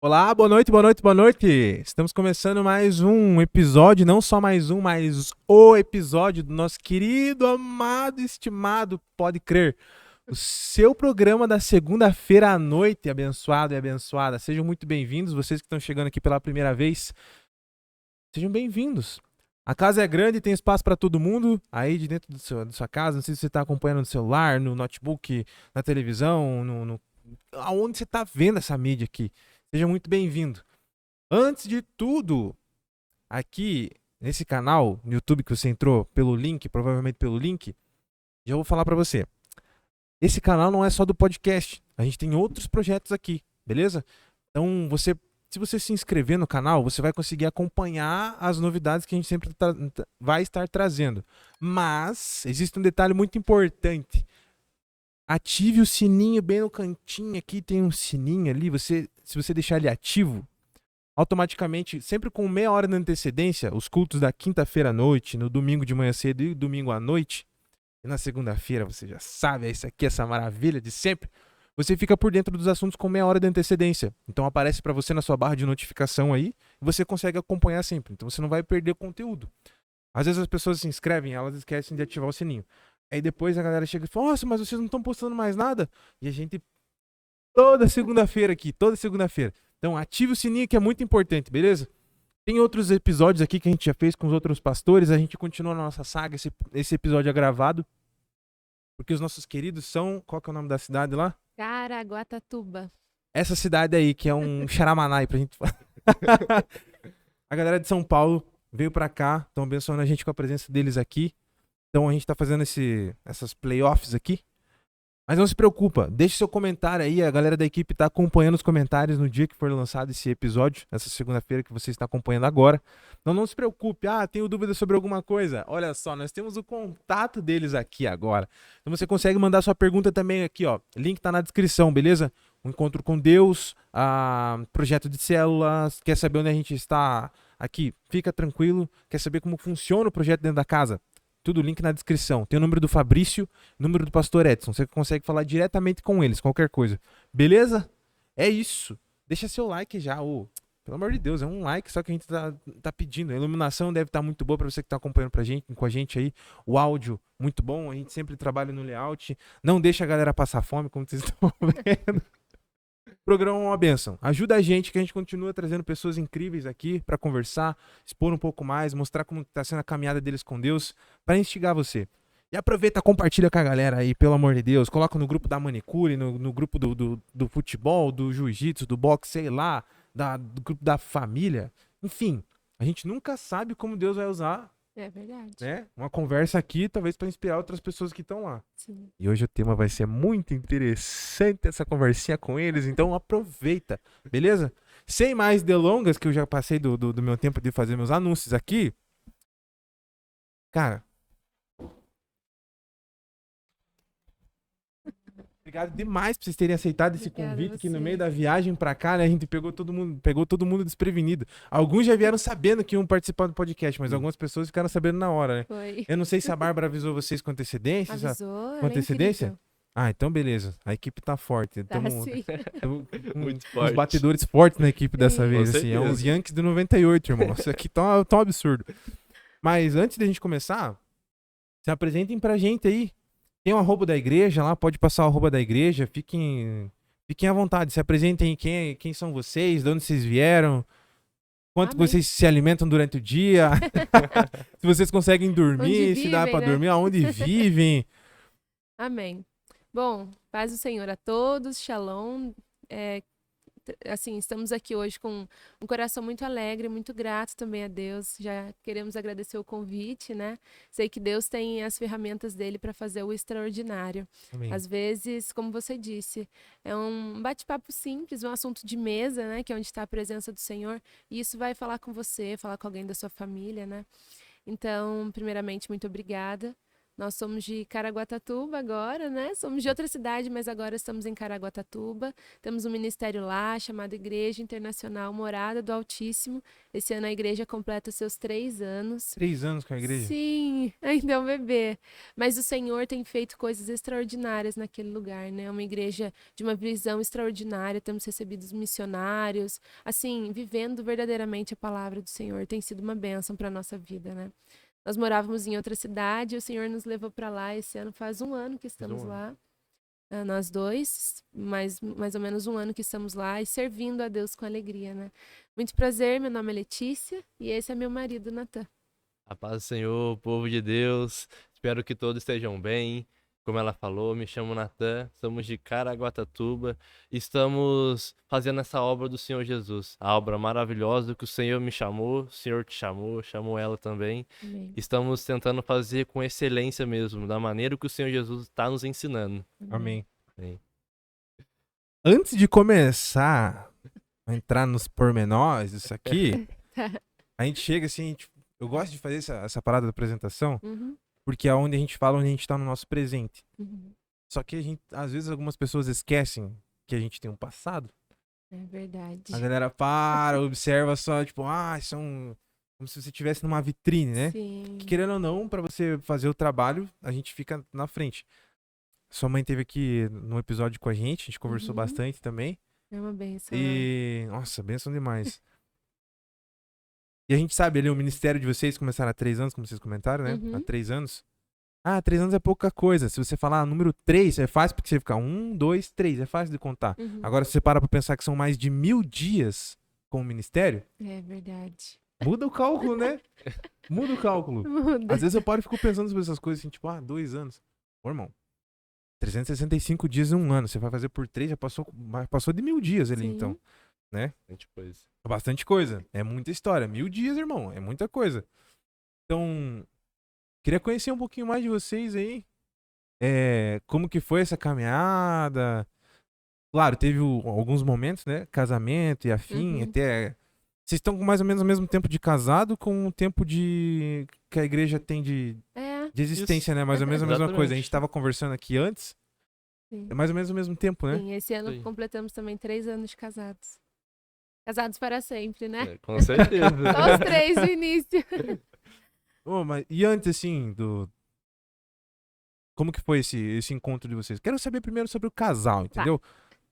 Olá, boa noite, boa noite, boa noite. Estamos começando mais um episódio, não só mais um, mas o episódio do nosso querido, amado, estimado, pode crer, o seu programa da segunda-feira à noite, abençoado e abençoada. Sejam muito bem-vindos, vocês que estão chegando aqui pela primeira vez, sejam bem-vindos. A casa é grande, tem espaço para todo mundo, aí de dentro da sua casa, não sei se você está acompanhando no celular, no notebook, na televisão, aonde você está vendo essa mídia aqui. Seja muito bem-vindo. Antes de tudo, aqui nesse canal no YouTube que você entrou pelo link, provavelmente pelo link, já vou falar pra você. Esse canal não é só do podcast. A gente tem outros projetos aqui, beleza? Então, se você se inscrever no canal, você vai conseguir acompanhar as novidades que a gente sempre vai estar trazendo. Mas existe um detalhe muito importante. Ative o sininho bem no cantinho aqui, tem um sininho ali, se você deixar ele ativo, automaticamente, sempre com meia hora de antecedência, os cultos da quinta-feira à noite, no domingo de manhã cedo e domingo à noite, e na segunda-feira, você já sabe, é isso aqui, essa maravilha de sempre, você fica por dentro dos assuntos com meia hora de antecedência. Então aparece para você na sua barra de notificação aí, e você consegue acompanhar sempre. Então você não vai perder conteúdo. Às vezes as pessoas se inscrevem, elas esquecem de ativar o sininho. Aí depois a galera chega e fala, nossa, mas vocês não estão postando mais nada? E a gente, toda segunda-feira aqui, toda segunda-feira. Então ative o sininho que é muito importante, beleza? Tem outros episódios aqui que a gente já fez com os outros pastores, a gente continua na nossa saga, esse episódio é gravado, porque os nossos queridos são, qual que é o nome da cidade lá? Caraguatatuba. Essa cidade aí, que é um xaramanai pra gente falar. A galera de São Paulo veio pra cá, estão abençoando a gente com a presença deles aqui. Então a gente tá fazendo essas playoffs aqui. Mas não se preocupa, deixe seu comentário aí, a galera da equipe tá acompanhando os comentários no dia que for lançado esse episódio, essa segunda-feira que você está acompanhando agora. Então não se preocupe, tenho dúvida sobre alguma coisa. Olha só, nós temos o contato deles aqui agora. Então você consegue mandar sua pergunta também aqui, ó. Link tá na descrição, beleza? Um encontro com Deus, projeto de células, quer saber onde a gente está aqui? Fica tranquilo, quer saber como funciona o projeto dentro da casa? Tudo link na descrição. Tem o número do Fabrício, número do Pastor Edson. Você consegue falar diretamente com eles, qualquer coisa. Beleza? É isso. Deixa seu like já. Pelo amor de Deus, é um like só que a gente tá pedindo. A iluminação deve estar muito boa para você que tá acompanhando com a gente aí. O áudio, muito bom. A gente sempre trabalha no layout. Não deixa a galera passar fome, como vocês estão vendo. O programa é uma benção. Ajuda a gente que a gente continua trazendo pessoas incríveis aqui para conversar, expor um pouco mais, mostrar como está sendo a caminhada deles com Deus, para instigar você. E aproveita, compartilha com a galera aí, pelo amor de Deus. Coloca no grupo da manicure, no grupo do futebol, do jiu-jitsu, do boxe, sei lá, do grupo da família. Enfim, a gente nunca sabe como Deus vai usar, É verdade. né? Uma conversa aqui, talvez para inspirar outras pessoas que estão lá. Sim. E hoje o tema vai ser muito interessante, essa conversinha com eles, então aproveita, beleza? Sem mais delongas, que eu já passei do meu tempo de fazer meus anúncios aqui. Cara, obrigado demais por vocês terem aceitado esse Obrigada a convite aqui no você. meio da viagem pra cá, né? A gente pegou todo mundo desprevenido. Alguns já vieram sabendo que iam participar do podcast, mas algumas pessoas ficaram sabendo na hora, né? Foi. Eu não sei se a Bárbara avisou vocês com antecedência. Avisou, Com ela é antecedência? incrível. Então beleza. A equipe tá forte. Tá Tamo sim. Muito uns forte. batedores fortes na equipe dessa Sim. vez. Com Assim, é uns certeza. Yankees de 98, irmão. Isso aqui tão absurdo. Mas antes da gente começar, se apresentem pra gente aí. Tem o arroba da igreja lá, pode passar o arroba da igreja. Fiquem à vontade. Se apresentem quem são vocês, de onde vocês vieram, quanto Amém. vocês se alimentam durante o dia, se vocês conseguem dormir, Onde se dá vivem, pra né? dormir, aonde vivem. Amém. Bom, paz do Senhor a todos, shalom. Assim, estamos aqui hoje com um coração muito alegre, muito grato também a Deus. Já queremos agradecer o convite, né? Sei que Deus tem as ferramentas dele para fazer o extraordinário. Amém. Às vezes, como você disse, é um bate-papo simples, um assunto de mesa, né? Que é onde está a presença do Senhor. E isso vai falar com você, falar com alguém da sua família, né? Então, primeiramente, muito obrigada Nós somos de Caraguatatuba agora, né? Somos de outra cidade, mas agora estamos em Caraguatatuba. Temos um ministério lá chamado Igreja Internacional Morada do Altíssimo. Esse ano a igreja completa seus 3 anos. 3 anos com a igreja? Sim, ainda é um bebê. Mas o Senhor tem feito coisas extraordinárias naquele lugar, né? É uma igreja de uma visão extraordinária. Temos recebido os missionários, assim, vivendo verdadeiramente a palavra do Senhor. Tem sido uma bênção para a nossa vida, né? Nós morávamos em outra cidade e o Senhor nos levou para lá. Esse ano faz 1 ano que estamos lá. Nós dois, mais ou menos 1 ano que estamos lá e servindo a Deus com alegria, né? Muito prazer, meu nome é Letícia e esse é meu marido, Natan. A paz do Senhor, povo de Deus, espero que todos estejam bem. Como ela falou, me chamo Natan, somos de Caraguatatuba e estamos fazendo essa obra do Senhor Jesus, a obra maravilhosa que o Senhor me chamou, o Senhor te chamou, chamou ela também. Amém. Estamos tentando fazer com excelência mesmo, da maneira que o Senhor Jesus está nos ensinando. Amém. Amém. Antes de começar a entrar nos pormenores disso aqui, a gente chega assim, eu gosto de fazer essa parada da apresentação, porque é onde a gente fala onde a gente tá no nosso presente. Só que a gente, às vezes, algumas pessoas esquecem que a gente tem um passado. É verdade. A galera observa só, tipo, são como se você estivesse numa vitrine, né? Sim. Que, querendo ou não, pra você fazer o trabalho, a gente fica na frente. Sua mãe esteve aqui no episódio com a gente conversou bastante também. É uma bênção. E, nossa, bênção demais. E a gente sabe ali, o ministério de vocês começaram há 3 anos, como vocês comentaram, né? Há 3 anos. 3 anos é pouca coisa. Se você falar número 3, é fácil porque você fica 1, 2, 3, é fácil de contar. Agora, se você para pra pensar que são mais de 1000 dias com o ministério, É verdade. muda o cálculo, né? Muda o cálculo. Muda. Às vezes eu paro e fico pensando sobre essas coisas assim, tipo, 2 anos. Ô, irmão, 365 dias em 1 ano. Você vai fazer por 3, já passou de 1000 dias ali, Sim. então. Né? Bastante coisa. Bastante coisa. É muita história. 1000 dias, irmão. É muita coisa. Então, queria conhecer um pouquinho mais de vocês aí. Como que foi essa caminhada? Claro, teve alguns momentos, né? Casamento e afim. Até. Vocês estão com mais ou menos o mesmo tempo de casado com o tempo que a igreja tem de existência, né? Mais ou menos a mesma coisa. A gente tava conversando aqui antes. Sim. É mais ou menos o mesmo tempo, né? Sim, esse ano completamos também 3 anos de casados. Casados para sempre, né? Com certeza. Só os 3 no início. E antes, assim, como que foi esse encontro de vocês? Quero saber primeiro sobre o casal, entendeu?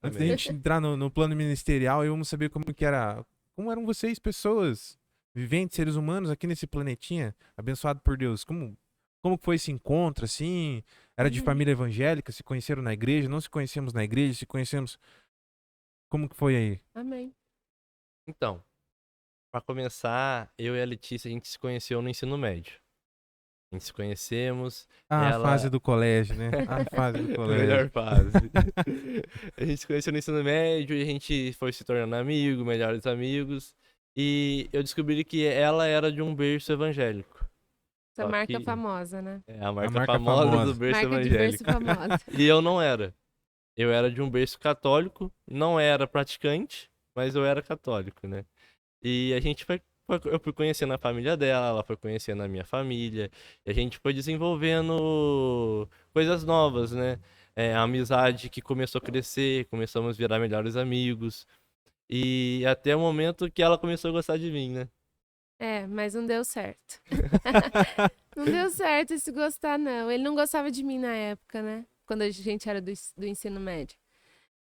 Antes da gente entrar no plano ministerial, vamos saber como eram vocês, pessoas viventes, seres humanos aqui nesse planetinha, abençoado por Deus. Como foi esse encontro, assim? Era de família evangélica? Se conheceram na igreja? Não se conhecemos na igreja? Se conhecemos... Como que foi aí? Amém. Então, pra começar, eu e a Letícia, a gente se conheceu no ensino médio. A gente se conhecemos. A fase do colégio, né? A fase do colégio. Melhor fase. A gente se conheceu no ensino médio e a gente foi se tornando amigo, melhores amigos. E eu descobri que ela era de um berço evangélico. Essa marca famosa, né? É a marca famosa do berço evangélico. Famosa. E eu não era. Eu era de um berço católico, não era praticante, mas eu era católico, né? E eu fui conhecendo a família dela, ela foi conhecendo a minha família, e a gente foi desenvolvendo coisas novas, né? A amizade que começou a crescer, começamos a virar melhores amigos, e até o momento que ela começou a gostar de mim, né? Mas não deu certo. Não deu certo esse gostar, não. Ele não gostava de mim na época, né? Quando a gente era do ensino médio.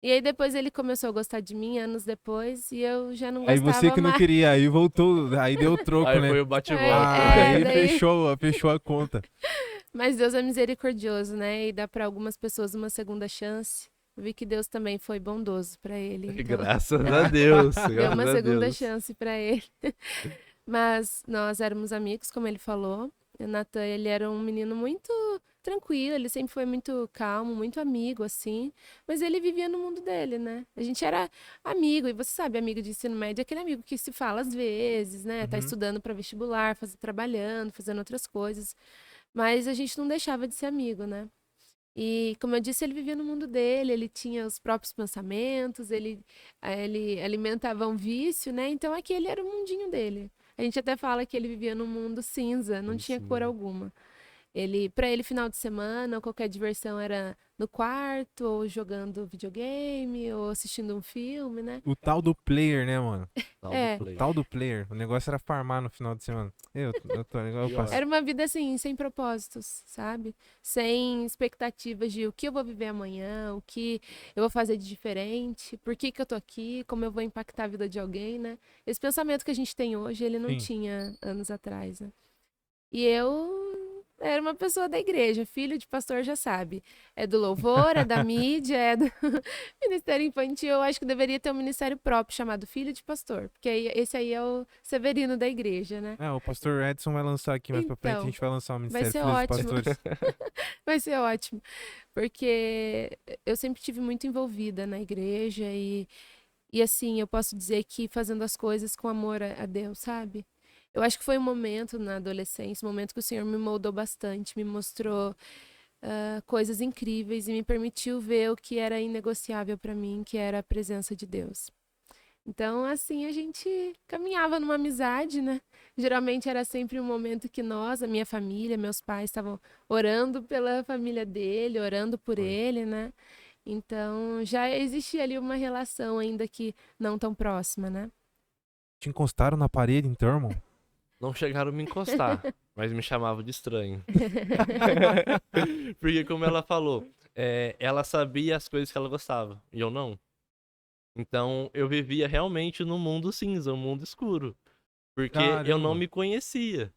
E aí depois ele começou a gostar de mim, anos depois, e eu já não gostava mais. Aí você que não queria, aí voltou, aí deu o troco, aí né? Aí foi o bate-volta. Aí daí... fechou a conta. Mas Deus é misericordioso, né? E dá para algumas pessoas uma segunda chance. Eu vi que Deus também foi bondoso para ele. Então... Graças a Deus. Deu uma segunda chance para ele. Mas nós éramos amigos, como ele falou. O Natan, ele era um menino muito tranquilo, ele sempre foi muito calmo, muito amigo, assim. Mas ele vivia no mundo dele, né? A gente era amigo, e você sabe, amigo de ensino médio é aquele amigo que se fala às vezes, né? Tá estudando para vestibular, trabalhando, fazendo outras coisas. Mas a gente não deixava de ser amigo, né? E, como eu disse, ele vivia no mundo dele, ele tinha os próprios pensamentos, ele alimentava um vício, né? Então, aquele era o mundinho dele. A gente até fala que ele vivia num mundo cinza, não tinha cor alguma. Pra ele, final de semana, ou qualquer diversão era no quarto, ou jogando videogame, ou assistindo um filme, né? O tal do player, né, mano? Tal do É. play. Tal do player. O negócio era farmar no final de semana. Eu Pior. passo. Era uma vida assim, sem propósitos, sabe? Sem expectativas de o que eu vou viver amanhã, o que eu vou fazer de diferente, por que que eu tô aqui, como eu vou impactar a vida de alguém, né? Esse pensamento que a gente tem hoje, ele não Sim. tinha anos atrás, né? E eu era uma pessoa da igreja, filho de pastor já sabe. É do louvor, é da mídia, é do ministério infantil. Eu acho que deveria ter um ministério próprio chamado Filho de Pastor, porque esse aí é o Severino da igreja, né? É, o pastor Edson vai lançar aqui mais pra frente. A Então, gente vai lançar o vai Ministério ser Filhos dos ótimo. Pastores. Vai ser ótimo. Porque eu sempre tive muito envolvida na igreja e assim, eu posso dizer que fazendo as coisas com amor a Deus, sabe? Eu acho que foi um momento na adolescência, um momento que o Senhor me moldou bastante, me mostrou coisas incríveis e me permitiu ver o que era inegociável para mim, que era a presença de Deus. Então, assim, a gente caminhava numa amizade, né? Geralmente era sempre um momento que nós, a minha família, meus pais estavam orando pela família dele, orando por Foi. ele, né? Então, já existia ali uma relação ainda que não tão próxima, né? Te encostaram na parede, então, irmão? Não chegaram a me encostar, mas me chamavam de estranho. Porque, como ela falou, ela sabia as coisas que ela gostava, e eu não. Então, eu vivia realmente no mundo cinza, um mundo escuro. Porque eu não Caramba. me conhecia.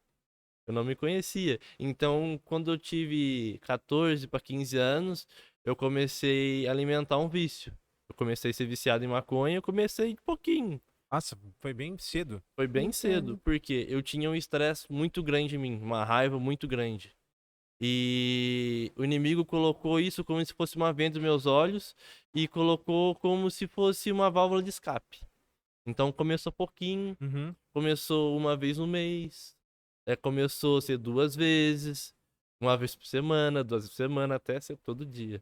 Eu não me conhecia. Então, quando eu tive 14 para 15 anos, eu comecei a alimentar um vício. Eu comecei a ser viciado em maconha, eu comecei de pouquinho. Nossa, foi bem cedo. Foi bem Bem cedo, cedo. porque eu tinha um estresse muito grande em mim, uma raiva muito grande. E o inimigo colocou isso como se fosse uma venda nos meus olhos e colocou como se fosse uma válvula de escape. Então começou pouquinho, Uhum. começou uma vez no mês, começou a ser 2 vezes, uma vez por semana, 2 vezes por semana, até ser todo dia.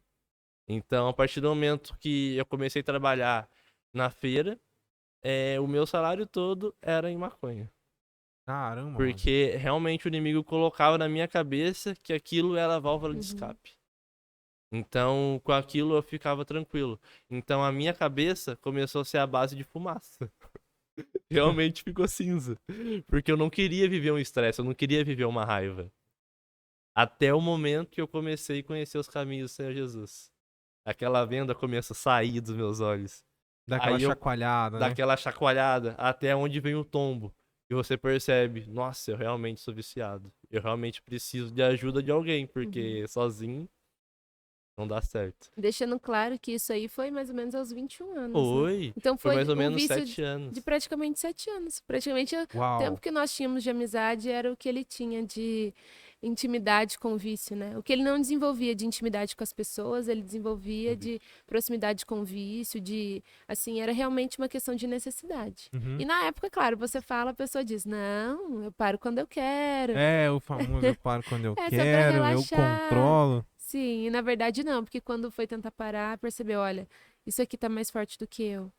Então, a partir do momento que eu comecei a trabalhar na feira, o meu salário todo era em maconha. Caramba, mano. Porque realmente o inimigo colocava na minha cabeça que aquilo era a válvula de Uhum. escape. Então, com aquilo eu ficava tranquilo. Então, a minha cabeça começou a ser a base de fumaça. Realmente ficou cinza. Porque eu não queria viver um estresse, eu não queria viver uma raiva. Até o momento que eu comecei a conhecer os caminhos do Senhor Jesus. Aquela venda começou a sair dos meus olhos. Dá aquela Aí eu chacoalhada, né? daquela chacoalhada até onde vem o tombo. E você percebe, nossa, eu realmente sou viciado. Eu realmente preciso de ajuda de alguém, porque sozinho não dá certo. Deixando claro que isso aí foi mais ou menos aos 21 anos, né? Foi. Então Foi foi mais ou um menos vício 7 anos. de praticamente 7 anos. Praticamente o Uau. tempo que nós tínhamos de amizade era o que ele tinha de intimidade com o vício, né? O que ele não desenvolvia de intimidade com as pessoas, ele desenvolvia de proximidade com o vício, assim, era realmente uma questão de necessidade. Uhum. E na época, claro, você fala, a pessoa diz, não, eu paro quando eu quero. É, o famoso eu paro quando eu É, só pra quero, eu relaxar. controlo. Sim, e na verdade não, porque quando foi tentar parar, percebeu, olha, isso aqui tá mais forte do que eu.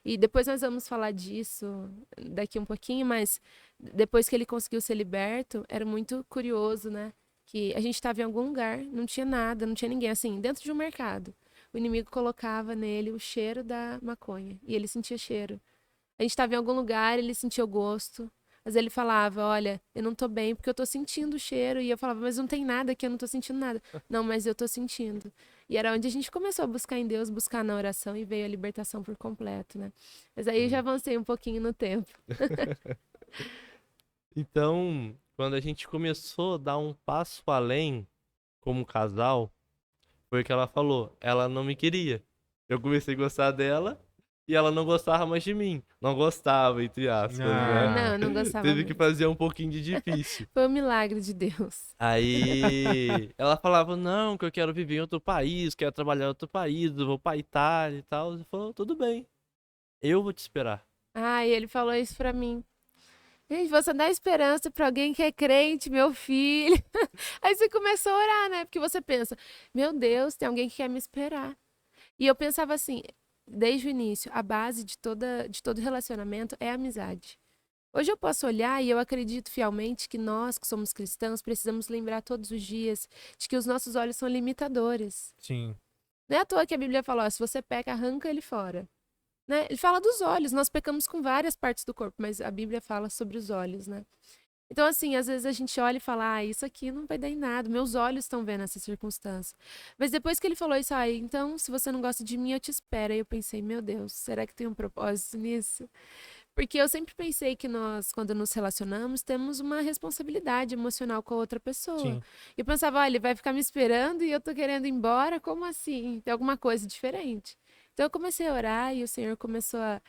E depois nós vamos falar disso daqui um pouquinho, mas depois que ele conseguiu ser liberto, era muito curioso, né? Que a gente estava em algum lugar, não tinha nada, não tinha ninguém, assim, dentro de um mercado. O inimigo colocava nele o cheiro da maconha e ele sentia cheiro. A gente estava em algum lugar, ele sentia o gosto. Mas ele falava, olha, eu não tô bem porque eu tô sentindo o cheiro. E eu falava, mas não tem nada aqui, eu não tô sentindo nada. Não, mas eu tô sentindo. E era onde a gente começou a buscar em Deus, buscar na oração e veio a libertação por completo, né? Mas aí eu já avancei um pouquinho no tempo. Então, quando a gente começou a dar um passo além como casal, foi o que ela falou. Ela não me queria. Eu comecei a gostar dela e ela não gostava mais de mim. Não gostava, entre aspas, né? Não, eu não gostava Teve que mesmo. fazer um pouquinho de difícil. Foi um milagre de Deus. Aí ela falava, não, que eu quero viver em outro país, quero trabalhar em outro país, eu vou pra Itália e tal. Eu falei, tudo bem, eu vou te esperar. Ah, e ele falou isso pra mim. Gente, você dá esperança pra alguém que é crente, meu filho. Aí você começou a orar, né? Porque você pensa, meu Deus, tem alguém que quer me esperar. E eu pensava assim, desde o início, a base de todo relacionamento é a amizade. Hoje eu posso olhar e eu acredito fielmente que nós, que somos cristãos, precisamos lembrar todos os dias de que os nossos olhos são limitadores. Sim. Não é à toa que a Bíblia fala, ó, se você peca, arranca ele fora. Né? Ele fala dos olhos, nós pecamos com várias partes do corpo, mas a Bíblia fala sobre os olhos, né? Então, assim, às vezes a gente olha e fala, isso aqui não vai dar em nada, meus olhos estão vendo essa circunstância. Mas depois que ele falou isso, então, se você não gosta de mim, eu te espero. Aí eu pensei, meu Deus, será que tem um propósito nisso? Porque eu sempre pensei que nós, quando nos relacionamos, temos uma responsabilidade emocional com a outra pessoa. Sim. E eu pensava, olha, ele vai ficar me esperando e eu tô querendo ir embora, como assim? Tem alguma coisa diferente. Então eu comecei a orar e o Senhor começou a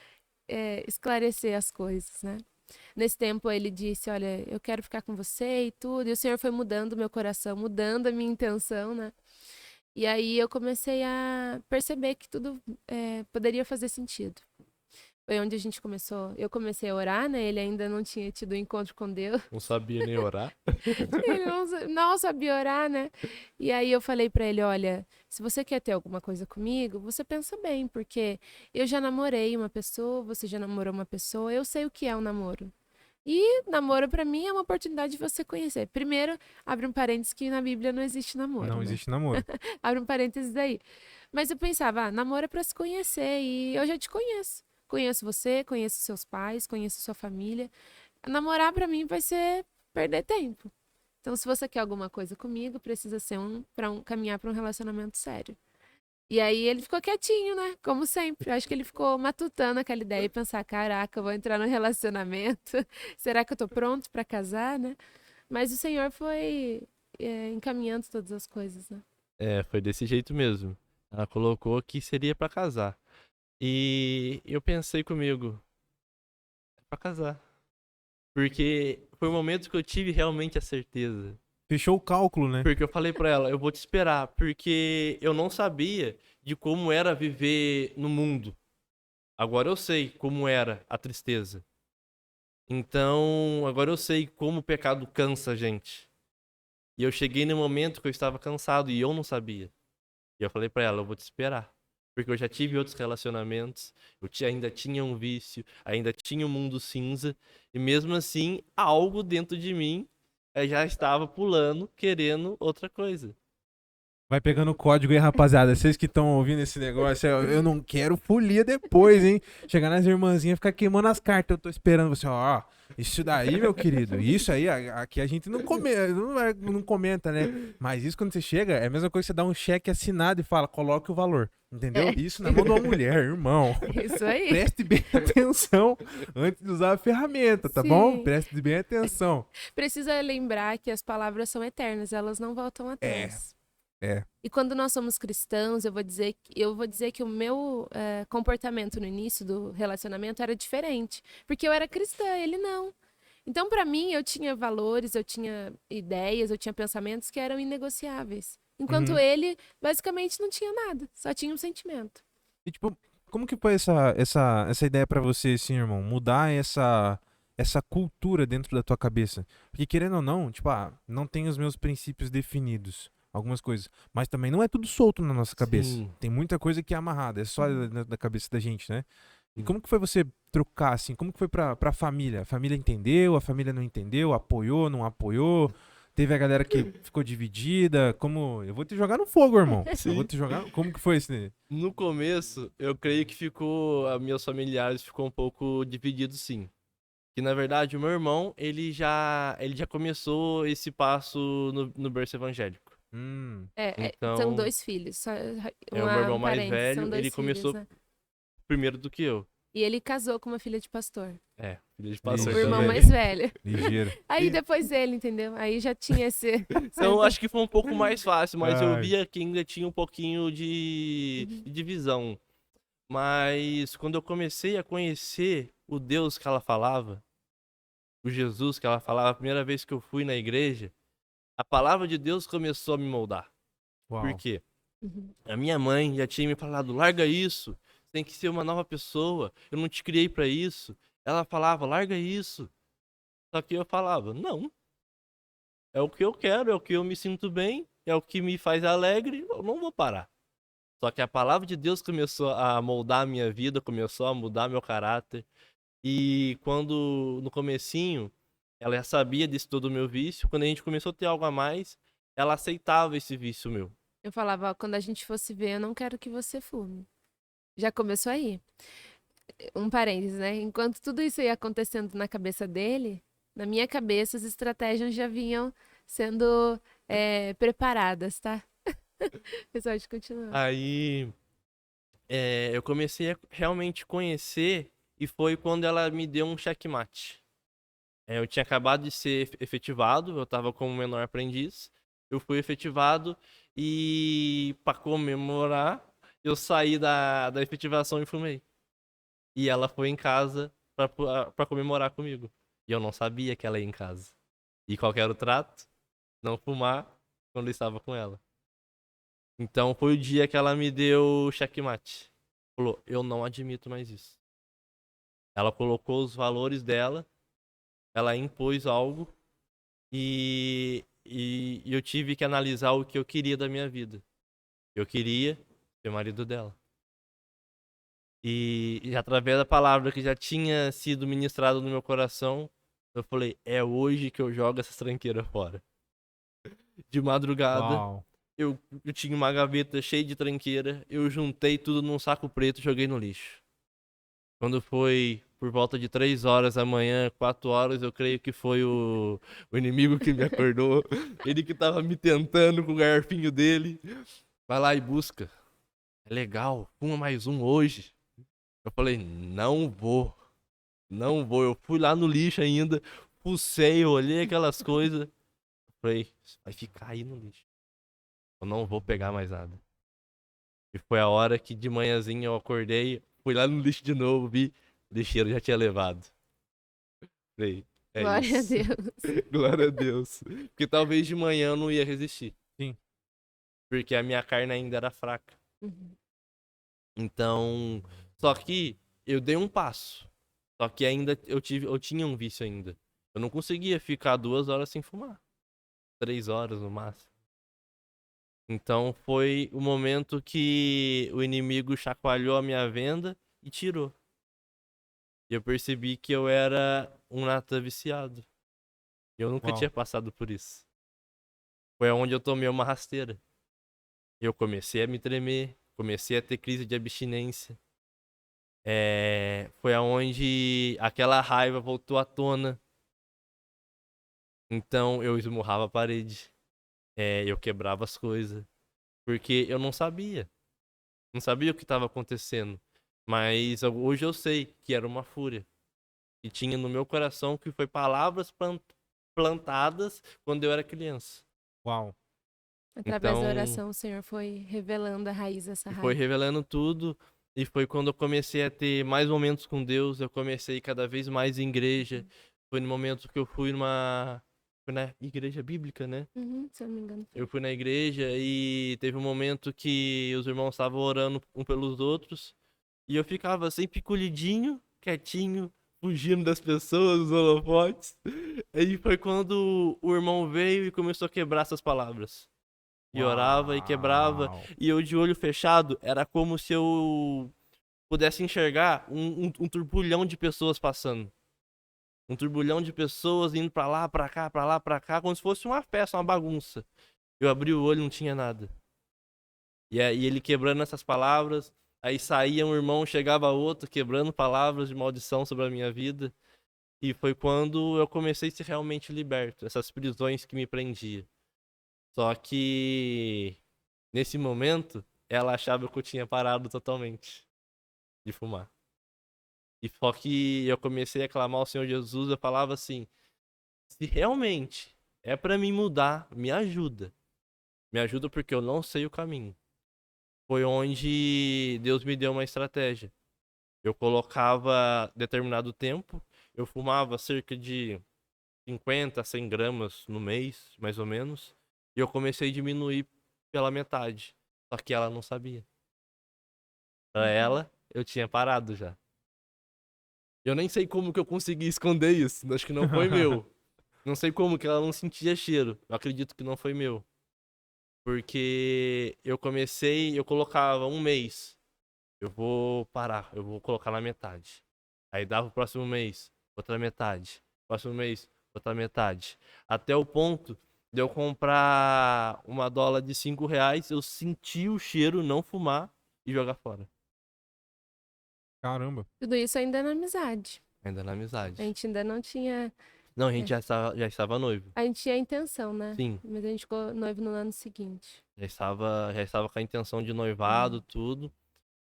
esclarecer as coisas, né? Nesse tempo ele disse, olha, eu quero ficar com você e tudo. E o Senhor foi mudando o meu coração, mudando a minha intenção, né? E aí eu comecei a perceber que tudo poderia fazer sentido. Foi onde a gente começou. Eu comecei a orar, né? Ele ainda não tinha tido um encontro com Deus. Não sabia nem orar. Ele não sabia orar, né? E aí eu falei pra ele, olha, se você quer ter alguma coisa comigo, você pensa bem, porque eu já namorei uma pessoa, você já namorou uma pessoa, eu sei o que é um namoro. E namoro pra mim é uma oportunidade de você conhecer. Primeiro, abre um parênteses que na Bíblia não existe namoro, Não né? existe namoro. Abre um parênteses aí. Mas eu pensava, namoro é pra se conhecer e eu já te conheço. Conheço você, conheço seus pais, conheço sua família. Namorar pra mim vai ser perder tempo. Então, se você quer alguma coisa comigo, precisa ser caminhar para um relacionamento sério. E aí ele ficou quietinho, né? Como sempre. Acho que ele ficou matutando aquela ideia e pensar, caraca, eu vou entrar num relacionamento. Será que eu tô pronto para casar, né? Mas o Senhor foi encaminhando todas as coisas, né? Foi desse jeito mesmo. Ela colocou que seria pra casar. E eu pensei comigo, é pra casar. Porque foi o momento que eu tive realmente a certeza. Fechou o cálculo, né? Porque eu falei pra ela, eu vou te esperar, porque eu não sabia de como era viver no mundo. Agora eu sei como era a tristeza. Então, agora eu sei como o pecado cansa a gente. E eu cheguei no momento que eu estava cansado e eu não sabia. E eu falei pra ela, eu vou te esperar. Porque eu já tive outros relacionamentos, ainda tinha um vício, ainda tinha um mundo cinza, e mesmo assim, algo dentro de mim já estava pulando, querendo outra coisa. Vai pegando o código aí, rapaziada. Vocês que estão ouvindo esse negócio, eu não quero folia depois, hein? Chegar nas irmãzinhas e ficar queimando as cartas. Eu tô esperando você, ó. Isso daí, meu querido, isso aí, aqui a gente não comenta, né? Mas isso quando você chega, é a mesma coisa que você dá um cheque assinado e fala, coloque o valor. Entendeu? Isso na mão de uma mulher, irmão. Isso aí. Preste bem atenção antes de usar a ferramenta, tá bom? Sim. Preste bem atenção. Precisa lembrar que as palavras são eternas, elas não voltam atrás. É. E quando nós somos cristãos, eu vou dizer que o meu comportamento no início do relacionamento era diferente. Porque eu era cristã, ele não. Então, pra mim, eu tinha valores, eu tinha ideias, eu tinha pensamentos que eram inegociáveis. Enquanto ele, basicamente, não tinha nada. Só tinha um sentimento. E tipo, como que foi essa ideia pra você, assim, irmão? Mudar essa cultura dentro da tua cabeça? Porque querendo ou não, tipo, não tem os meus princípios definidos. Algumas coisas. Mas também não é tudo solto na nossa cabeça. Sim. Tem muita coisa que é amarrada. É só da cabeça da gente, né? E como que foi você trocar, assim? Como que foi pra família? A família entendeu? A família não entendeu? Apoiou? Não apoiou? Teve a galera que ficou dividida? Como... Eu vou te jogar no fogo, irmão. Sim. Eu vou te jogar... Como que foi esse... No começo, eu creio que meus familiares ficou um pouco divididos, sim. Que na verdade o meu irmão, ele já começou esse passo no berço evangélico. Então, São 2 filhos. o meu irmão mais são velho, 2 ele filhos, começou né? primeiro do que eu. E ele casou com uma filha de pastor. Filho de pastor O irmão também. mais velho. Ligeiro. Aí depois ele, entendeu? Aí já tinha esse... Então acho que foi um pouco mais fácil, mas eu Ai. via que ainda tinha um pouquinho de divisão. Mas quando eu comecei a conhecer o Deus que ela falava, o Jesus que ela falava, a primeira vez que eu fui na igreja, a palavra de Deus começou a me moldar. Uau. Por quê? Uhum. A minha mãe já tinha me falado, larga isso, tem que ser uma nova pessoa, eu não te criei pra isso. Ela falava, larga isso. Só que eu falava, não. É o que eu quero, é o que eu me sinto bem, é o que me faz alegre, eu não vou parar. Só que a palavra de Deus começou a moldar a minha vida, começou a mudar meu caráter. E quando, no comecinho, ela já sabia desse todo o meu vício. Quando a gente começou a ter algo a mais, ela aceitava esse vício meu. Eu falava, ó, quando a gente fosse ver, eu não quero que você fume. Já começou aí. Um parênteses, né? Enquanto tudo isso ia acontecendo na cabeça dele, na minha cabeça as estratégias já vinham sendo preparadas, tá? Pessoal, de continuar. Aí eu comecei a realmente conhecer e foi quando ela me deu um checkmate. Eu tinha acabado de ser efetivado, eu estava como menor aprendiz. Eu fui efetivado e, para comemorar, eu saí da efetivação e fumei. E ela foi em casa pra comemorar comigo. E eu não sabia que ela ia em casa. E qual que era o trato? Não fumar quando eu estava com ela. Então foi o dia que ela me deu checkmate. Falou, eu não admito mais isso. Ela colocou os valores dela, ela impôs algo e eu tive que analisar o que eu queria da minha vida. Eu queria ser marido dela. E através da palavra que já tinha sido ministrada no meu coração, eu falei, é hoje que eu jogo essas tranqueiras fora. De madrugada, Uau. eu tinha uma gaveta cheia de tranqueira, eu juntei tudo num saco preto e joguei no lixo. Quando foi por volta de 3 horas da manhã, 4 horas, eu creio que foi o inimigo que me acordou. Ele que tava me tentando com o garfinho dele. Vai lá e busca. É legal, fuma mais um hoje. Eu falei, não vou. Não vou. Eu fui lá no lixo ainda, fucei, olhei aquelas coisas. Falei, vai ficar aí no lixo. Eu não vou pegar mais nada. E foi a hora que de manhãzinha eu acordei, fui lá no lixo de novo, vi, o lixeiro já tinha levado. Falei, é Glória a isso. Deus. Glória a Deus. Porque talvez de manhã eu não ia resistir. Sim. Porque a minha carne ainda era fraca. Uhum. Então, só que eu dei um passo. Só que ainda eu tinha um vício ainda. Eu não conseguia ficar 2 horas sem fumar. 3 horas no máximo. Então foi o momento que o inimigo chacoalhou a minha venda e tirou. E eu percebi que eu era um nata viciado. Eu nunca Uau. tinha passado por isso. Foi onde eu tomei uma rasteira. Eu comecei a me tremer, comecei a ter crise de abstinência. Foi aonde aquela raiva voltou à tona. Então eu esmurrava a parede. Eu quebrava as coisas. Porque eu não sabia. Não sabia o que estava acontecendo. Mas hoje eu sei que era uma fúria. E tinha no meu coração que foi palavras plantadas quando eu era criança. Uau. Através da Então, oração, o Senhor foi revelando a raiz dessa foi raiva. revelando tudo. E foi quando eu comecei a ter mais momentos com Deus. Eu comecei cada vez mais em igreja. Foi no momento que eu fui Fui na igreja bíblica, né? Uhum, se eu não me engano. Eu fui na igreja e teve um momento que os irmãos estavam orando um pelos outros. E eu ficava sempre colhidinho, quietinho, fugindo das pessoas, dos holofotes. Aí foi quando o irmão veio e começou a quebrar essas palavras. E orava e quebrava. Uau. E eu de olho fechado, era como se eu pudesse enxergar um turbulhão de pessoas passando. Um turbulhão de pessoas indo pra lá, pra cá, pra lá, pra cá, como se fosse uma festa, uma bagunça. Eu abri o olho e não tinha nada. E aí ele quebrando essas palavras, aí saía um irmão, chegava outro, quebrando palavras de maldição sobre a minha vida. E foi quando eu comecei a ser realmente liberto, essas prisões que me prendiam. Só que nesse momento, ela achava que eu tinha parado totalmente de fumar. E só que eu comecei a clamar ao Senhor Jesus, eu falava assim: se realmente é pra mim mudar, me ajuda. Me ajuda porque eu não sei o caminho. Foi onde Deus me deu uma estratégia. Eu colocava determinado tempo, eu fumava cerca de 50 a 100 gramas no mês, mais ou menos, e eu comecei a diminuir pela metade. Só que ela não sabia. Pra ela, eu tinha parado já. Eu nem sei como que eu consegui esconder isso, acho que não foi meu. Não sei como que ela não sentia cheiro, eu acredito que não foi meu. Porque eu colocava um mês. Eu vou parar, eu vou colocar na metade. Aí dava o próximo mês, outra metade. Próximo mês, outra metade. Até o ponto de eu comprar uma dólar de R$ 5, eu senti o cheiro, não fumar e jogar fora. Caramba. Tudo isso ainda na amizade. Ainda na A amizade. gente ainda não tinha. Não, a gente já estava noivo. A gente tinha a intenção, né? Sim, Mas a gente ficou noivo no ano seguinte. já estava com a intenção de noivado, tudo.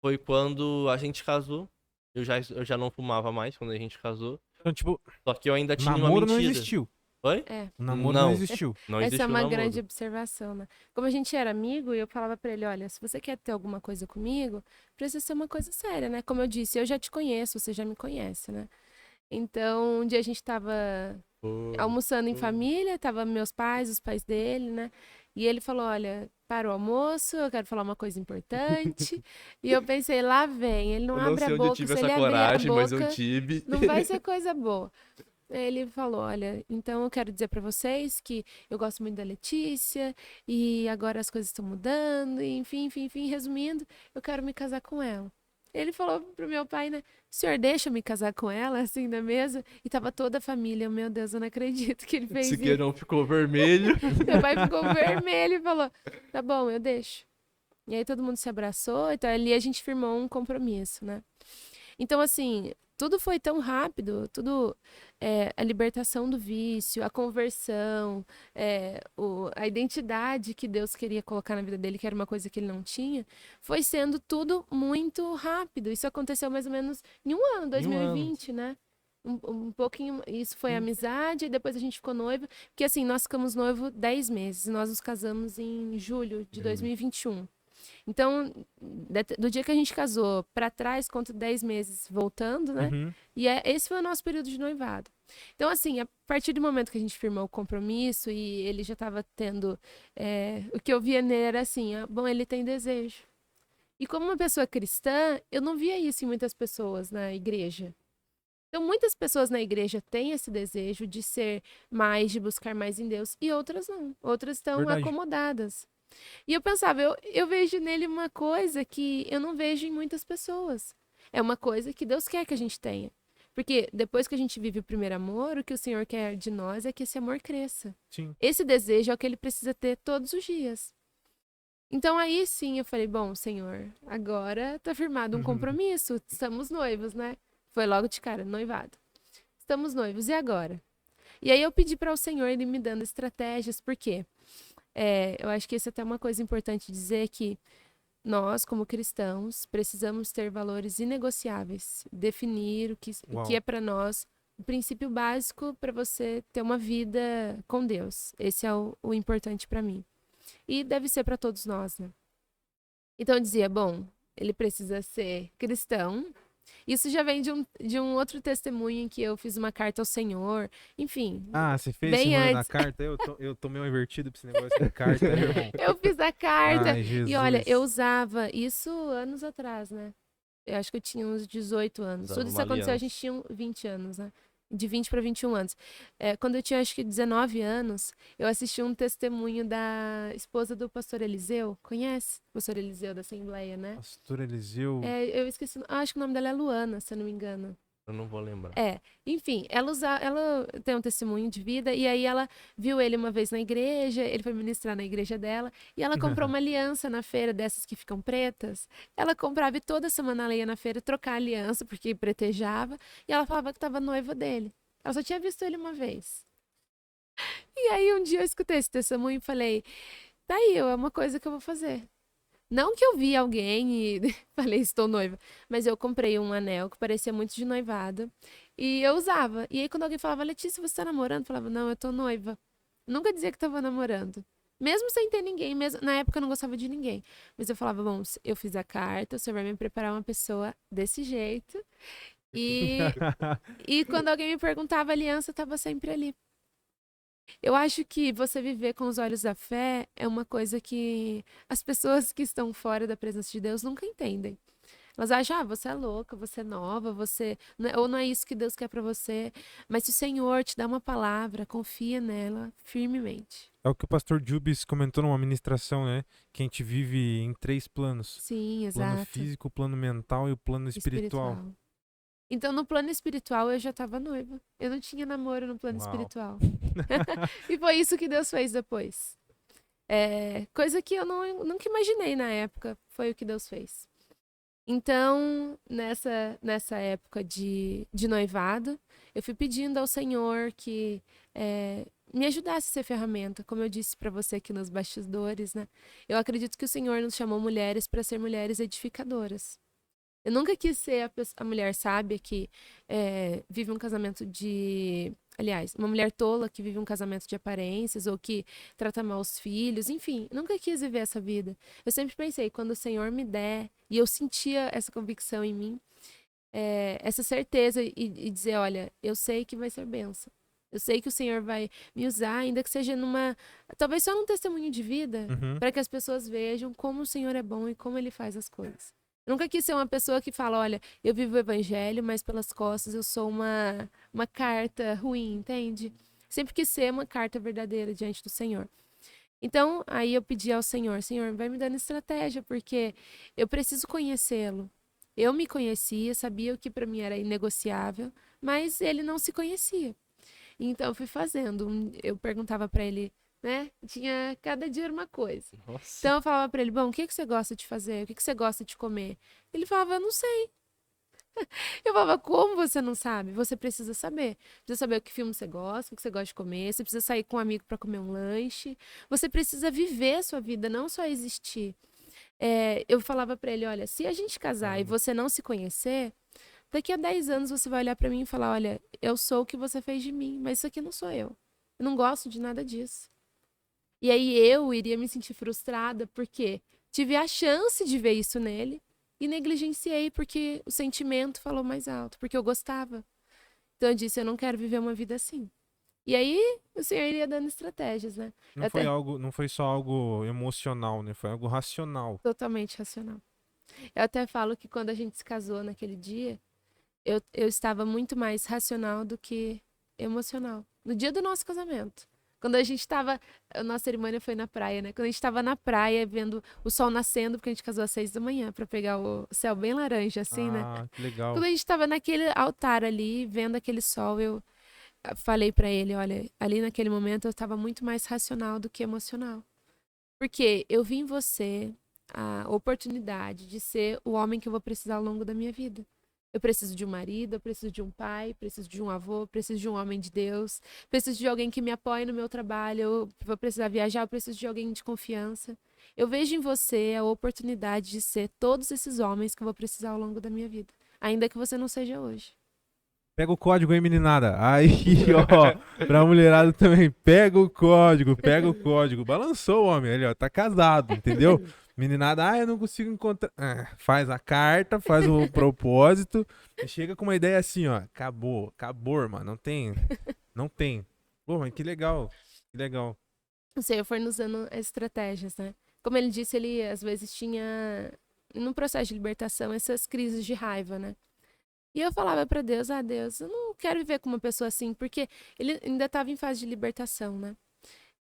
Foi quando a gente casou. Eu já não fumava mais quando a gente casou. Então, tipo, Só que eu ainda o tinha uma namoro não mentira. existiu. Oi? É. O namoro não Não. existiu. Não Essa existiu é uma namoro. grande observação, né? Como a gente era amigo, eu falava pra ele, olha, se você quer ter alguma coisa comigo, precisa ser uma coisa séria, né? Como eu disse, eu já te conheço, você já me conhece, né? Então, um dia a gente tava almoçando em família, tava meus pais, os pais dele, né? E ele falou, olha, para o almoço, eu quero falar uma coisa importante. E eu pensei, lá vem, ele não Eu não abre sei a onde eu boca, tive se essa ele abrir a coragem, mas eu boca, tive. não vai ser coisa boa. Ele falou, olha, então eu quero dizer pra vocês que eu gosto muito da Letícia e agora as coisas estão mudando, e enfim, resumindo, eu quero me casar com ela. Ele falou pro meu pai, né, o senhor deixa eu me casar com ela, assim, na mesa? E tava toda a família, meu Deus, eu não acredito que ele fez isso. Siqueirão ficou vermelho. Meu pai ficou vermelho e falou, tá bom, eu deixo. E aí todo mundo se abraçou, então ali a gente firmou um compromisso, né? Então, assim, tudo foi tão rápido, tudo, a libertação do vício, a conversão, a identidade que Deus queria colocar na vida dele, que era uma coisa que ele não tinha, foi sendo tudo muito rápido. Isso aconteceu mais ou menos em um ano, 2020, né? Um pouquinho, isso foi amizade, e depois a gente ficou noivo, porque assim, nós ficamos noivo 10 meses, nós nos casamos em julho de 2021. Então, do dia que a gente casou pra trás, conto 10 meses voltando, né? Uhum. E esse foi o nosso período de noivado. Então, assim, a partir do momento que a gente firmou o compromisso e ele já tava tendo. O que eu via nele era assim: bom, ele tem desejo. E como uma pessoa cristã, eu não via isso em muitas pessoas na igreja. Então, muitas pessoas na igreja têm esse desejo de ser mais, de buscar mais em Deus, e outras não. Outras estão Verdade. acomodadas. E eu pensava, eu vejo nele uma coisa que eu não vejo em muitas pessoas. É uma coisa que Deus quer que a gente tenha. Porque depois que a gente vive o primeiro amor, o que o Senhor quer de nós é que esse amor cresça. Sim. Esse desejo é o que ele precisa ter todos os dias. Então aí sim eu falei, bom, Senhor, agora tá firmado um compromisso, estamos noivos, né? Foi logo de cara, noivado. Estamos noivos, e agora? E aí eu pedi para o Senhor ele me dando estratégias, por quê? Eu acho que isso é até uma coisa importante dizer que nós, como cristãos, precisamos ter valores inegociáveis, definir o que é para nós o princípio básico para você ter uma vida com Deus. Esse é o importante para mim. E deve ser para todos nós, né? Então eu dizia, bom, ele precisa ser cristão. Isso já vem de um outro testemunho em que eu fiz uma carta ao Senhor. Enfim. Ah, você fez bem esse rolê na antes. carta? Eu tô meio invertido pra esse negócio de carta, meu irmão. Eu fiz a carta. Ai, Jesus. E olha, eu usava isso anos atrás, né? Eu acho que eu tinha uns 18 anos. Usava Tudo isso uma aconteceu, a aliança. gente tinha 20 anos, né? De 20 para 21 anos. Quando eu tinha, acho que 19 anos, eu assisti um testemunho da esposa do pastor Eliseu. Conhece? O pastor Eliseu da Assembleia, né? Pastor Eliseu. Eu esqueci. Acho que o nome dela é Luana, se eu não me engano. Eu não vou lembrar. Enfim, ela tem um testemunho de vida e aí ela viu ele uma vez na igreja, ele foi ministrar na igreja dela e ela comprou uma aliança na feira, dessas que ficam pretas. Ela comprava e toda semana ela ia na feira trocar a aliança porque pretejava e ela falava que estava noiva dele. Ela só tinha visto ele uma vez. E aí um dia eu escutei esse testemunho e falei, tá aí, é uma coisa que eu vou fazer. Não que eu vi alguém e falei, estou noiva. Mas eu comprei um anel que parecia muito de noivado. E eu usava. E aí quando alguém falava, Letícia, você tá namorando? Eu falava, não, eu tô noiva. Nunca dizia que tava namorando. Mesmo sem ter ninguém. Na época eu não gostava de ninguém. Mas eu falava, bom, eu fiz a carta, você vai me preparar uma pessoa desse jeito. E quando alguém me perguntava, a aliança tava sempre ali. Eu acho que você viver com os olhos da fé é uma coisa que as pessoas que estão fora da presença de Deus nunca entendem. Elas acham, você é louca, você é nova, ou não é isso que Deus quer pra você. Mas se o Senhor te dá uma palavra, confia nela firmemente. É o que o pastor Jubes comentou numa ministração, né? Que a gente vive em 3 planos. Sim, Plano exato. físico, o plano mental e o plano espiritual. Então, no plano espiritual, eu já estava noiva. Eu não tinha namoro no plano Uau. espiritual. E foi isso que Deus fez depois. Coisa que eu nunca imaginei na época, foi o que Deus fez. Então, nessa época de noivado, eu fui pedindo ao Senhor que me ajudasse a ser ferramenta, como eu disse para você aqui nos bastidores, né? Eu acredito que o Senhor nos chamou mulheres para ser mulheres edificadoras. Eu nunca quis ser a mulher sábia que vive um casamento de... Aliás, uma mulher tola que vive um casamento de aparências ou que trata mal os filhos. Enfim, nunca quis viver essa vida. Eu sempre pensei, quando o Senhor me der, e eu sentia essa convicção em mim, essa certeza e dizer, olha, eu sei que vai ser bênção. Eu sei que o Senhor vai me usar, ainda que seja talvez só num testemunho de vida, Uhum. para que as pessoas vejam como o Senhor é bom e como Ele faz as coisas. Eu nunca quis ser uma pessoa que fala, olha, eu vivo o evangelho, mas pelas costas eu sou uma carta ruim, entende? Sempre quis ser uma carta verdadeira diante do Senhor. Então, aí eu pedi ao Senhor, Senhor, vai me dando estratégia, porque eu preciso conhecê-lo. Eu me conhecia, sabia o que para mim era inegociável, mas ele não se conhecia. Então, eu fui fazendo. Eu perguntava para ele, né? Tinha cada dia era uma coisa. Nossa. Então eu falava pra ele, bom, o que você gosta de fazer? O que você gosta de comer? Ele falava, eu não sei. Eu falava, como você não sabe? Você precisa saber. Precisa saber o que filme você gosta, o que você gosta de comer. Você precisa sair com um amigo para comer um lanche. Você precisa viver a sua vida, não só existir. Eu falava pra ele, olha, se a gente casar e você não se conhecer, daqui a 10 anos você vai olhar pra mim e falar, olha, eu sou o que você fez de mim, mas isso aqui não sou eu. Eu não gosto de nada disso. E aí eu iria me sentir frustrada porque tive a chance de ver isso nele e negligenciei porque o sentimento falou mais alto, porque eu gostava. Então eu disse, eu não quero viver uma vida assim. E aí o Senhor iria dando estratégias, né? Não foi só algo emocional, né? Foi algo racional. Totalmente racional. Eu até falo que quando a gente se casou naquele dia, eu estava muito mais racional do que emocional. No dia do nosso casamento. Quando a gente estava. A nossa cerimônia foi na praia, né? Quando a gente estava na praia vendo o sol nascendo, porque a gente casou às 6 da manhã, pra pegar o céu bem laranja, assim, né? Que legal. Quando a gente estava naquele altar ali, vendo aquele sol, eu falei pra ele: olha, ali naquele momento eu estava muito mais racional do que emocional. Porque eu vi em você a oportunidade de ser o homem que eu vou precisar ao longo da minha vida. Eu preciso de um marido, eu preciso de um pai, preciso de um avô, preciso de um homem de Deus, preciso de alguém que me apoie no meu trabalho, eu vou precisar viajar, eu preciso de alguém de confiança. Eu vejo em você a oportunidade de ser todos esses homens que eu vou precisar ao longo da minha vida, ainda que você não seja hoje. Pega o código aí, meninada. Aí, ó, pra mulherada também. Pega o código, pega o código. Balançou o homem ali, ó. Tá casado, entendeu? Meninada, eu não consigo encontrar. Faz a carta, faz o propósito. E chega com uma ideia assim, ó. Acabou, irmão. Não tem. Pô, mas que legal. Que legal. O Senhor foi nos dando estratégias, né? Como ele disse, ele às vezes tinha, num processo de libertação, essas crises de raiva, né? E eu falava pra Deus, Deus, eu não quero viver com uma pessoa assim, porque ele ainda estava em fase de libertação, né?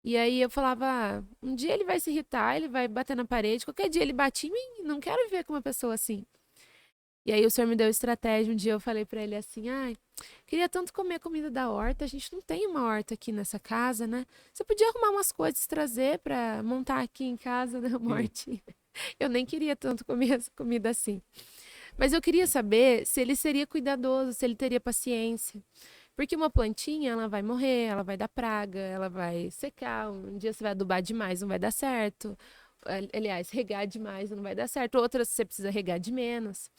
E aí eu falava, um dia ele vai se irritar, ele vai bater na parede, qualquer dia ele bate em mim, não quero viver com uma pessoa assim. E aí o Senhor me deu estratégia, um dia eu falei pra ele assim, queria tanto comer comida da horta, a gente não tem uma horta aqui nessa casa, né? Você podia arrumar umas coisas e trazer pra montar aqui em casa, né, uma hortinha. Eu nem queria tanto comer essa comida assim. Mas eu queria saber se ele seria cuidadoso, se ele teria paciência. Porque uma plantinha, ela vai morrer, ela vai dar praga, ela vai secar. Um dia você vai adubar demais, não vai dar certo. Aliás, regar demais não vai dar certo. Outras você precisa regar de menos.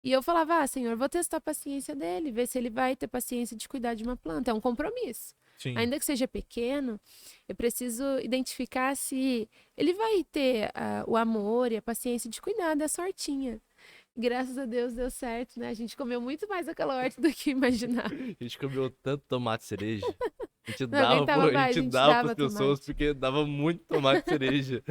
E eu falava, Senhor, vou testar a paciência dele, ver se ele vai ter paciência de cuidar de uma planta. É um compromisso. Sim. Ainda que seja pequeno, eu preciso identificar se ele vai ter o amor e a paciência de cuidar dessa hortinha. Graças a Deus deu certo, né? A gente comeu muito mais aquela horta do que imaginava. A gente comeu tanto tomate cereja. A gente Não dava, aguentava mais, a a gente gente dava dava pras pessoas tomate. porque dava muito tomate cereja.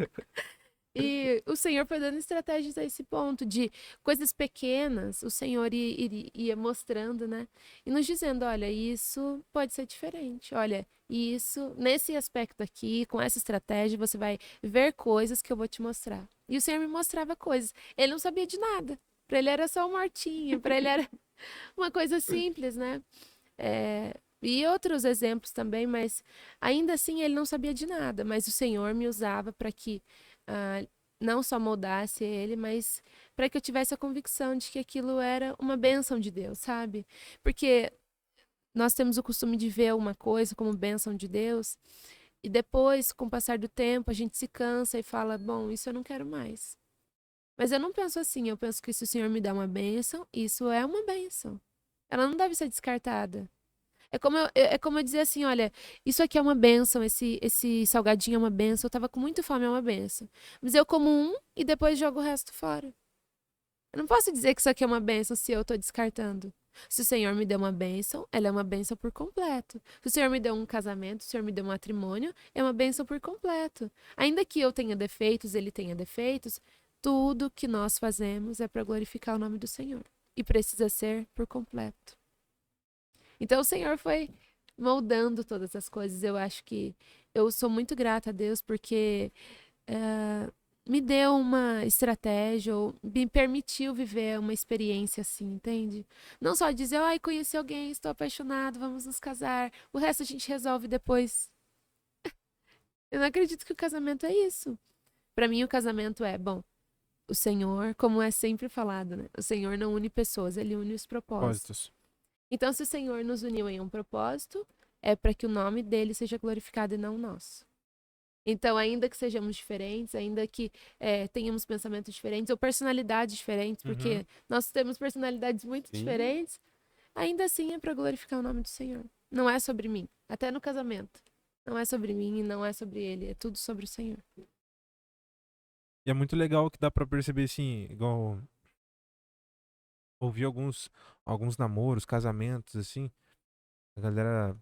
E o Senhor foi dando estratégias a esse ponto de coisas pequenas, o Senhor ia mostrando, né? E nos dizendo, olha, isso pode ser diferente. Olha, isso, nesse aspecto aqui, com essa estratégia, você vai ver coisas que eu vou te mostrar. E o Senhor me mostrava coisas. Ele não sabia de nada. Pra ele era só uma hortinha, pra ele era Uma coisa simples, né? E outros exemplos também, mas ainda assim ele não sabia de nada. Mas o Senhor me usava para que não só moldasse ele, mas para que eu tivesse a convicção de que aquilo era uma bênção de Deus, sabe? Porque nós temos o costume de ver uma coisa como bênção de Deus, e depois, com o passar do tempo, a gente se cansa e fala: bom, isso eu não quero mais. Mas eu não penso assim, eu penso que se o Senhor me dá uma bênção, isso é uma bênção. Ela não deve ser descartada. É como eu dizer assim: olha, isso aqui é uma bênção, esse salgadinho é uma bênção, eu tava com muita fome, é uma bênção. Mas eu como um e depois jogo o resto fora. Eu não posso dizer que isso aqui é uma bênção se eu tô descartando. Se o Senhor me deu uma bênção, ela é uma bênção por completo. Se o Senhor me deu um casamento, se o Senhor me deu um matrimônio, é uma bênção por completo. Ainda que eu tenha defeitos, ele tenha defeitos, tudo que nós fazemos é para glorificar o nome do Senhor. E precisa ser por completo. Então o Senhor foi moldando todas as coisas. Eu acho que eu sou muito grata a Deus porque me deu uma estratégia, ou me permitiu viver uma experiência assim, entende? Não só dizer: ai, conheci alguém, estou apaixonado, vamos nos casar, o resto a gente resolve depois. Eu não acredito que o casamento é isso. Para mim, o casamento é, bom, o Senhor, como é sempre falado, né? O Senhor não une pessoas, ele une os propósitos. Então, se o Senhor nos uniu em um propósito, é para que o nome dele seja glorificado e não o nosso. Então, ainda que sejamos diferentes, ainda que tenhamos pensamentos diferentes ou personalidades diferentes, porque nós temos personalidades muito diferentes, ainda assim é para glorificar o nome do Senhor. Não é sobre mim, até no casamento. Não é sobre mim e não é sobre ele, é tudo sobre o Senhor. E é muito legal que dá pra perceber, assim, igual ouvi alguns namoros, casamentos, assim, a galera...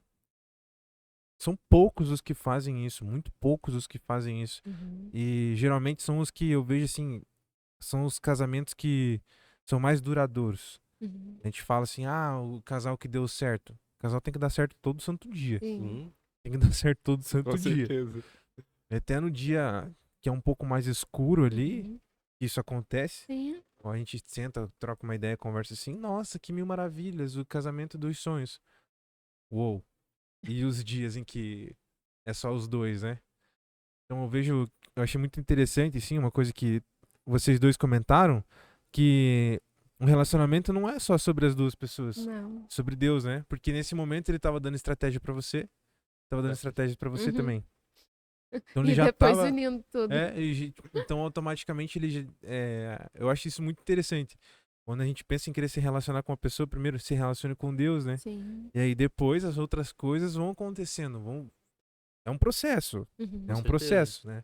São poucos os que fazem isso, muito poucos os que fazem isso. E geralmente são os que eu vejo, assim, são os casamentos que são mais duradouros. A gente fala assim: o casal que deu certo. O casal tem que dar certo todo santo dia. Sim. Tem que dar certo todo santo Com dia. certeza. Até no dia que é um pouco mais escuro ali, isso acontece. Sim. A gente senta, troca uma ideia, conversa assim: nossa, que mil maravilhas, o casamento dos sonhos. Uou. E os dias em que é só os dois, né? Então eu achei muito interessante, sim, uma coisa que vocês dois comentaram, que um relacionamento não é só sobre as duas pessoas, Não. sobre Deus, né? Porque nesse momento ele tava dando estratégia pra você, tava dando estratégia pra você também. Então ele E já depois tava... unindo tudo. Então automaticamente eu acho isso muito interessante. Quando a gente pensa em querer se relacionar com uma pessoa, primeiro se relacione com Deus, né? Sim. E aí depois as outras coisas vão acontecendo, é um processo. É um processo, né?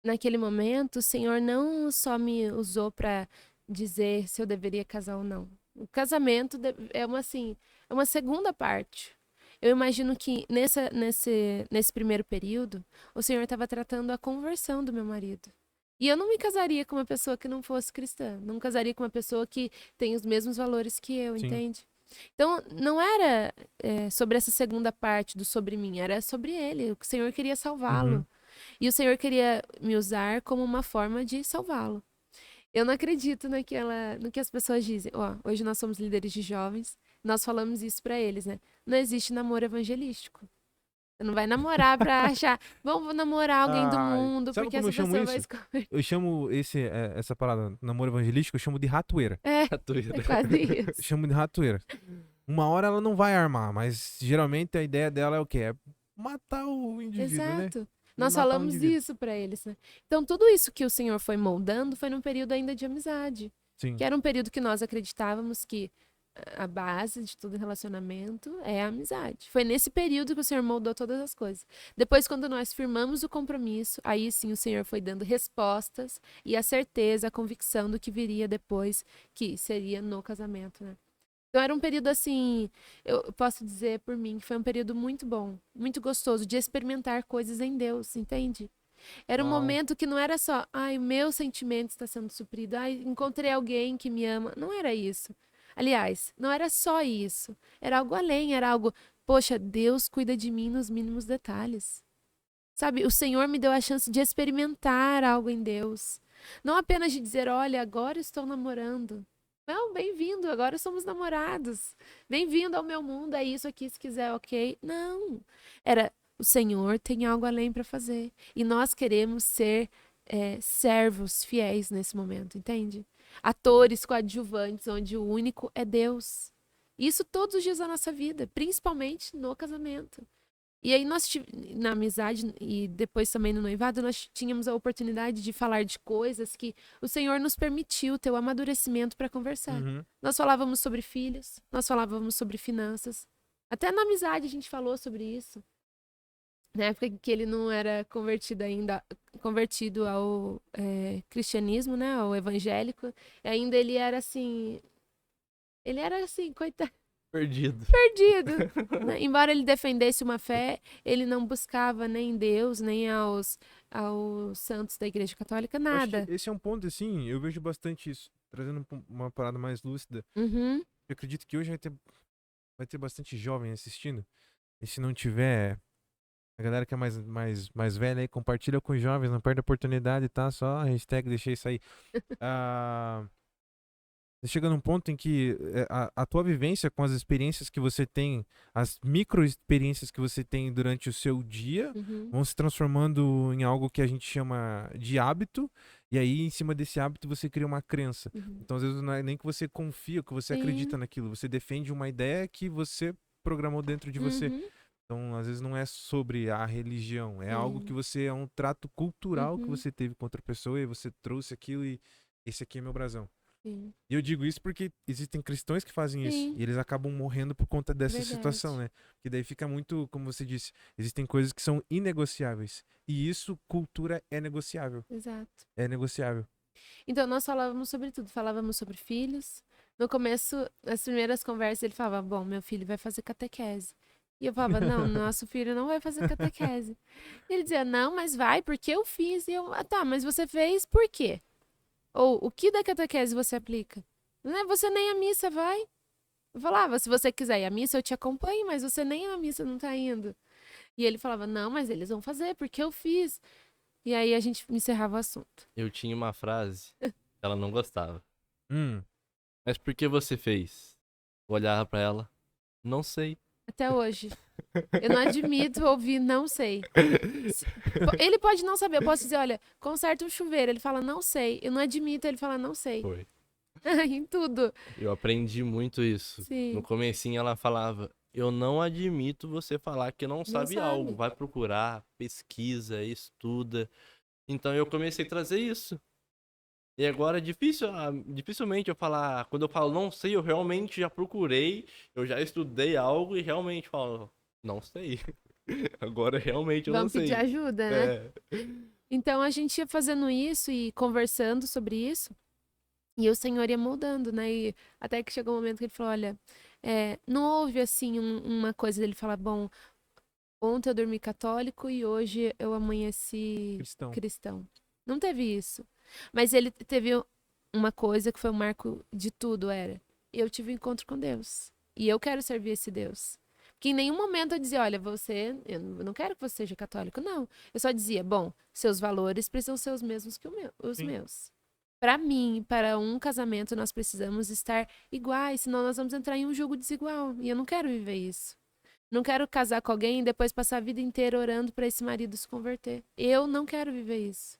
Naquele momento, o Senhor não só me usou para dizer se eu deveria casar ou não. O casamento é uma segunda parte. Eu imagino que nesse primeiro período, o Senhor estava tratando a conversão do meu marido. E eu não me casaria com uma pessoa que não fosse cristã. Não me casaria com uma pessoa que tem os mesmos valores que eu, Sim. entende? Então, não era sobre essa segunda parte do sobre mim, era sobre ele. O Senhor queria salvá-lo. E o Senhor queria me usar como uma forma de salvá-lo. Eu não acredito no que as pessoas dizem. Hoje nós somos líderes de jovens, nós falamos isso pra eles, né? Não existe namoro evangelístico. Você não vai namorar pra achar, vou namorar alguém do mundo, sabe porque como essa eu chamo pessoa vai isso? escolher. Eu chamo essa parada, namoro evangelístico, eu chamo de ratoeira. É quase Eu isso. chamo de ratoeira. Uma hora ela não vai armar, mas geralmente a ideia dela é o quê? É matar o indivíduo, né? Exato. Nós Matar o falamos indivíduo. isso pra eles, né? Então, tudo isso que o Senhor foi moldando foi num período ainda de amizade. Sim. Que era um período que nós acreditávamos que a base de todo relacionamento é a amizade. Foi nesse período que o Senhor moldou todas as coisas. Depois, quando nós firmamos o compromisso, aí sim o Senhor foi dando respostas e a certeza, a convicção do que viria depois, que seria no casamento, né? Então era um período assim, eu posso dizer por mim que foi um período muito bom, muito gostoso de experimentar coisas em Deus, entende? Era um Uau. momento que não era só, o meu sentimento está sendo suprido, encontrei alguém que me ama. Não era isso. Aliás, não era só isso. Era algo além, era algo, poxa, Deus cuida de mim nos mínimos detalhes. Sabe, o Senhor me deu a chance de experimentar algo em Deus. Não apenas de dizer, olha, agora estou namorando. Não, bem-vindo, agora somos namorados. Bem-vindo ao meu mundo, é isso aqui, se quiser, ok. Não. Era, o Senhor tem algo além para fazer. E nós queremos ser servos fiéis nesse momento, entende? Atores coadjuvantes, onde o único é Deus. Isso todos os dias da nossa vida, principalmente no casamento. E aí na amizade e depois também no noivado, nós tínhamos a oportunidade de falar de coisas que o Senhor nos permitiu ter o amadurecimento para conversar. Uhum. Nós falávamos sobre filhos, nós falávamos sobre finanças. Até na amizade a gente falou sobre isso. Na época que ele não era convertido ao cristianismo, né, ao evangélico, e ainda ele era assim, coitado, Perdido. perdido, né? Embora ele defendesse uma fé, ele não buscava nem Deus, nem aos santos da Igreja Católica, Eu acho nada. que esse é um ponto, assim, eu vejo bastante isso. Trazendo uma parada mais lúcida. Uhum, Eu acredito que hoje vai ter bastante jovem assistindo. E se não tiver, a galera que é mais velha aí, compartilha com os jovens, não perde a oportunidade, tá? Só a hashtag deixei isso aí. Ah, chega num ponto em que a tua vivência com as experiências que você tem, as micro experiências que você tem durante o seu dia, uhum, vão se transformando em algo que a gente chama de hábito, e aí em cima desse hábito você cria uma crença. uhum. Então às vezes não é nem que você confia, que você Sim. acredita naquilo, você defende uma ideia que você programou dentro de você. Uhum, Então às vezes não é sobre a religião, é algo que sim. você, é um trato cultural que Uhum, você teve com outra pessoa e você trouxe aquilo e esse aqui é meu brasão. sim. E eu digo isso porque existem cristãos que fazem isso. Sim. E eles acabam morrendo por conta dessa Verdade. situação, né? Que daí fica muito, como você disse, existem coisas que são inegociáveis. E isso, cultura é negociável. Exato. É negociável. Então, nós falávamos sobre tudo. Falávamos sobre filhos. No começo, as primeiras conversas, ele falava, bom, meu filho vai fazer catequese. E eu falava, não, nosso filho não vai fazer catequese. E ele dizia, não, mas vai, porque eu fiz. E eu, tá, mas você fez por quê? Ou, o que da catequese você aplica? Né? Você nem à missa vai. Eu falava, se você quiser ir à missa, eu te acompanho, mas você nem à missa não tá indo. E ele falava, não, mas eles vão fazer, porque eu fiz. E aí a gente encerrava o assunto. Eu tinha uma frase que ela não gostava. Hum. Mas por que você fez? Eu olhava pra ela, não sei. Até hoje. Eu não admito ouvir não sei. Ele pode não saber. Eu posso dizer, olha, conserta um chuveiro. Ele fala, não sei. Eu não admito, ele fala, não sei. Foi. Em tudo. Eu aprendi muito isso. Sim. No comecinho ela falava, eu não admito você falar que não sabe sabe. algo. Vai procurar, pesquisa, estuda. Então eu comecei a trazer isso. E agora é difícil, dificilmente eu falar, quando eu falo não sei, eu realmente já procurei, eu já estudei algo e realmente falo, não sei. Agora realmente eu não Vamos sei. pedir ajuda, né? É. Então a gente ia fazendo isso e conversando sobre isso. E o Senhor ia moldando, né? E até que chegou um momento que ele falou: olha, não houve assim uma coisa dele falar, bom, ontem eu dormi católico e hoje eu amanheci cristão. Não teve isso. Mas ele teve uma coisa que foi um marco de tudo, eu tive um encontro com Deus. E eu quero servir esse Deus. Que em nenhum momento eu dizia, olha, eu não quero que você seja católico, não. Eu só dizia, bom, seus valores precisam ser os mesmos que os meus. Para mim, para um casamento, nós precisamos estar iguais, senão nós vamos entrar em um jogo desigual. E eu não quero viver isso. Não quero casar com alguém e depois passar a vida inteira orando para esse marido se converter. Eu não quero viver isso.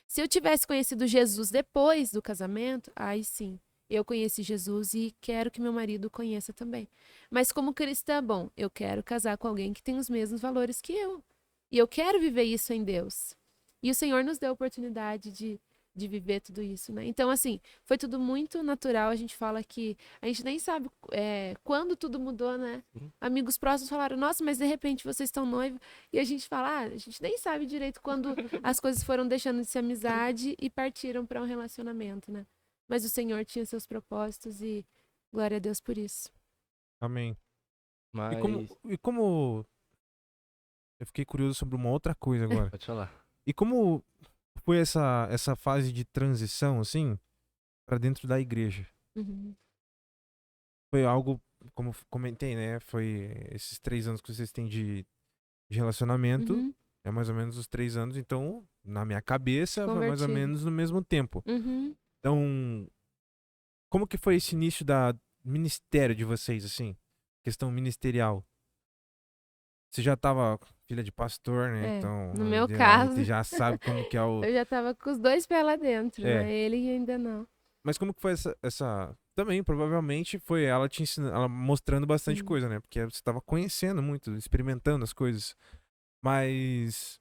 Se eu tivesse conhecido Jesus depois do casamento, aí sim, eu conheci Jesus e quero que meu marido conheça também. Mas como cristã, bom, eu quero casar com alguém que tem os mesmos valores que eu. E eu quero viver isso em Deus. E o Senhor nos deu a oportunidade de viver tudo isso, né? Então, assim, foi tudo muito natural. A gente fala que a gente nem sabe quando tudo mudou, né? Amigos próximos falaram, nossa, mas de repente vocês estão noivos. E a gente fala, a gente nem sabe direito quando as coisas foram deixando de ser amizade e partiram para um relacionamento, né? Mas o Senhor tinha seus propósitos e glória a Deus por isso. Amém. Mas... E como... Eu fiquei curioso sobre uma outra coisa agora. Pode falar. E como foi essa fase de transição, assim, pra dentro da igreja? Uhum. Foi algo, como comentei, né? Foi esses 3 anos que vocês têm de relacionamento. Uhum. É mais ou menos os 3 anos. Então, na minha cabeça, foi mais ou Convertido. menos no mesmo tempo. Uhum. Então, como que foi esse início da ministério de vocês, assim? Questão ministerial. Você já tava filha de pastor, né? É, Então, no meu a caso, gente já sabe como que é o... eu já tava com os 2 pés lá dentro, É. mas ele ainda não. Mas como que foi essa... Também, provavelmente, foi ela te ensinando, ela mostrando bastante Sim. coisa, né? Porque você tava conhecendo muito, experimentando as coisas. Mas,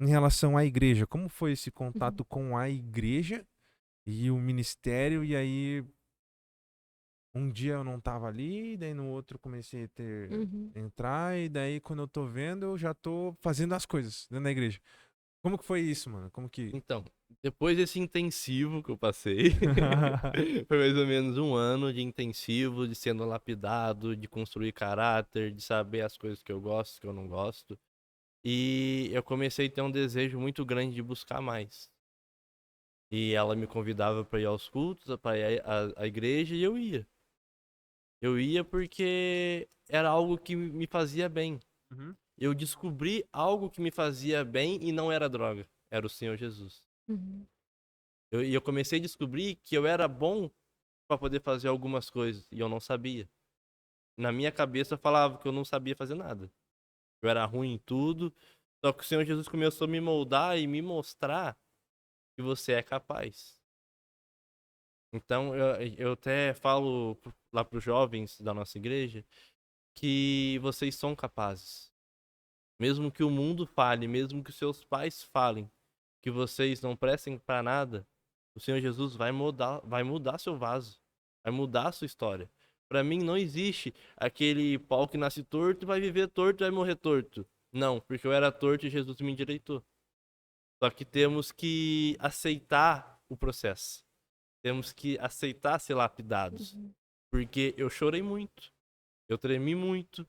em relação à igreja, como foi esse contato com a igreja e o ministério? E aí, um dia eu não tava ali, daí no outro eu comecei Uhum. entrar, e daí quando eu tô vendo, eu já tô fazendo as coisas dentro da igreja. Como que foi isso, mano? Como que... Então, depois desse intensivo que eu passei, foi mais ou menos um ano de intensivo, de sendo lapidado, de construir caráter, de saber as coisas que eu gosto, que eu não gosto. E eu comecei a ter um desejo muito grande de buscar mais. E ela me convidava para ir aos cultos, para ir à igreja, e eu ia. Eu ia porque era algo que me fazia bem. Uhum. Eu descobri algo que me fazia bem e não era droga, era o Senhor Jesus. Uhum. E eu comecei a descobrir que eu era bom para poder fazer algumas coisas e eu não sabia. Na minha cabeça eu falava que eu não sabia fazer nada. Eu era ruim em tudo. Só que o Senhor Jesus começou a me moldar e me mostrar que você é capaz. Então eu até falo lá para os jovens da nossa igreja que vocês são capazes. Mesmo que o mundo fale, mesmo que os seus pais falem que vocês não prestem para nada, o Senhor Jesus vai mudar seu vaso, vai mudar a sua história. Para mim não existe aquele pau que nasce torto, vai viver torto, vai morrer torto. Não, porque eu era torto e Jesus me endireitou. Só que temos que aceitar o processo. Temos que aceitar ser lapidados. Uhum. Porque eu chorei muito, eu tremi muito,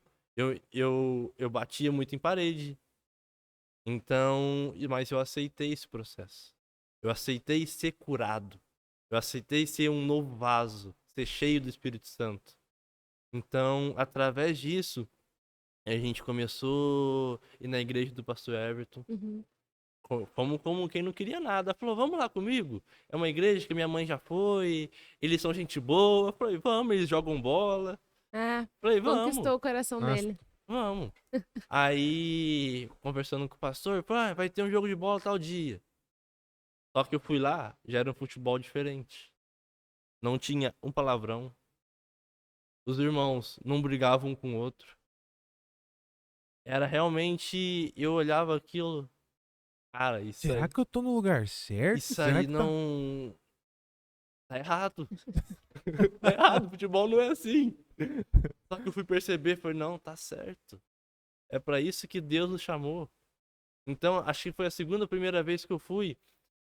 eu batia muito em parede. Então, mas eu aceitei esse processo. Eu aceitei ser curado. Eu aceitei ser um novo vaso, ser cheio do Espírito Santo. Então, através disso, a gente começou a ir na igreja do pastor Everton, Uhum. como quem não queria nada. Falou, vamos lá comigo. É uma igreja que minha mãe já foi, eles são gente boa. Falei, vamos, eles jogam bola. Ah, Falei, vamos, conquistou o coração Nossa. dele. vamos. Aí, conversando com o pastor, falei, vai ter um jogo de bola tal dia. Só que eu fui lá, já era um futebol diferente. Não tinha um palavrão. Os irmãos não brigavam um com o outro. Era realmente, eu olhava aquilo, cara, Será que eu tô no lugar certo? isso Será aí que tá... não tá errado. Tá errado, futebol não é assim. Só que eu fui perceber, falei, não, tá certo. É pra isso que Deus nos chamou. Então, acho que foi a segunda, primeira vez que eu fui.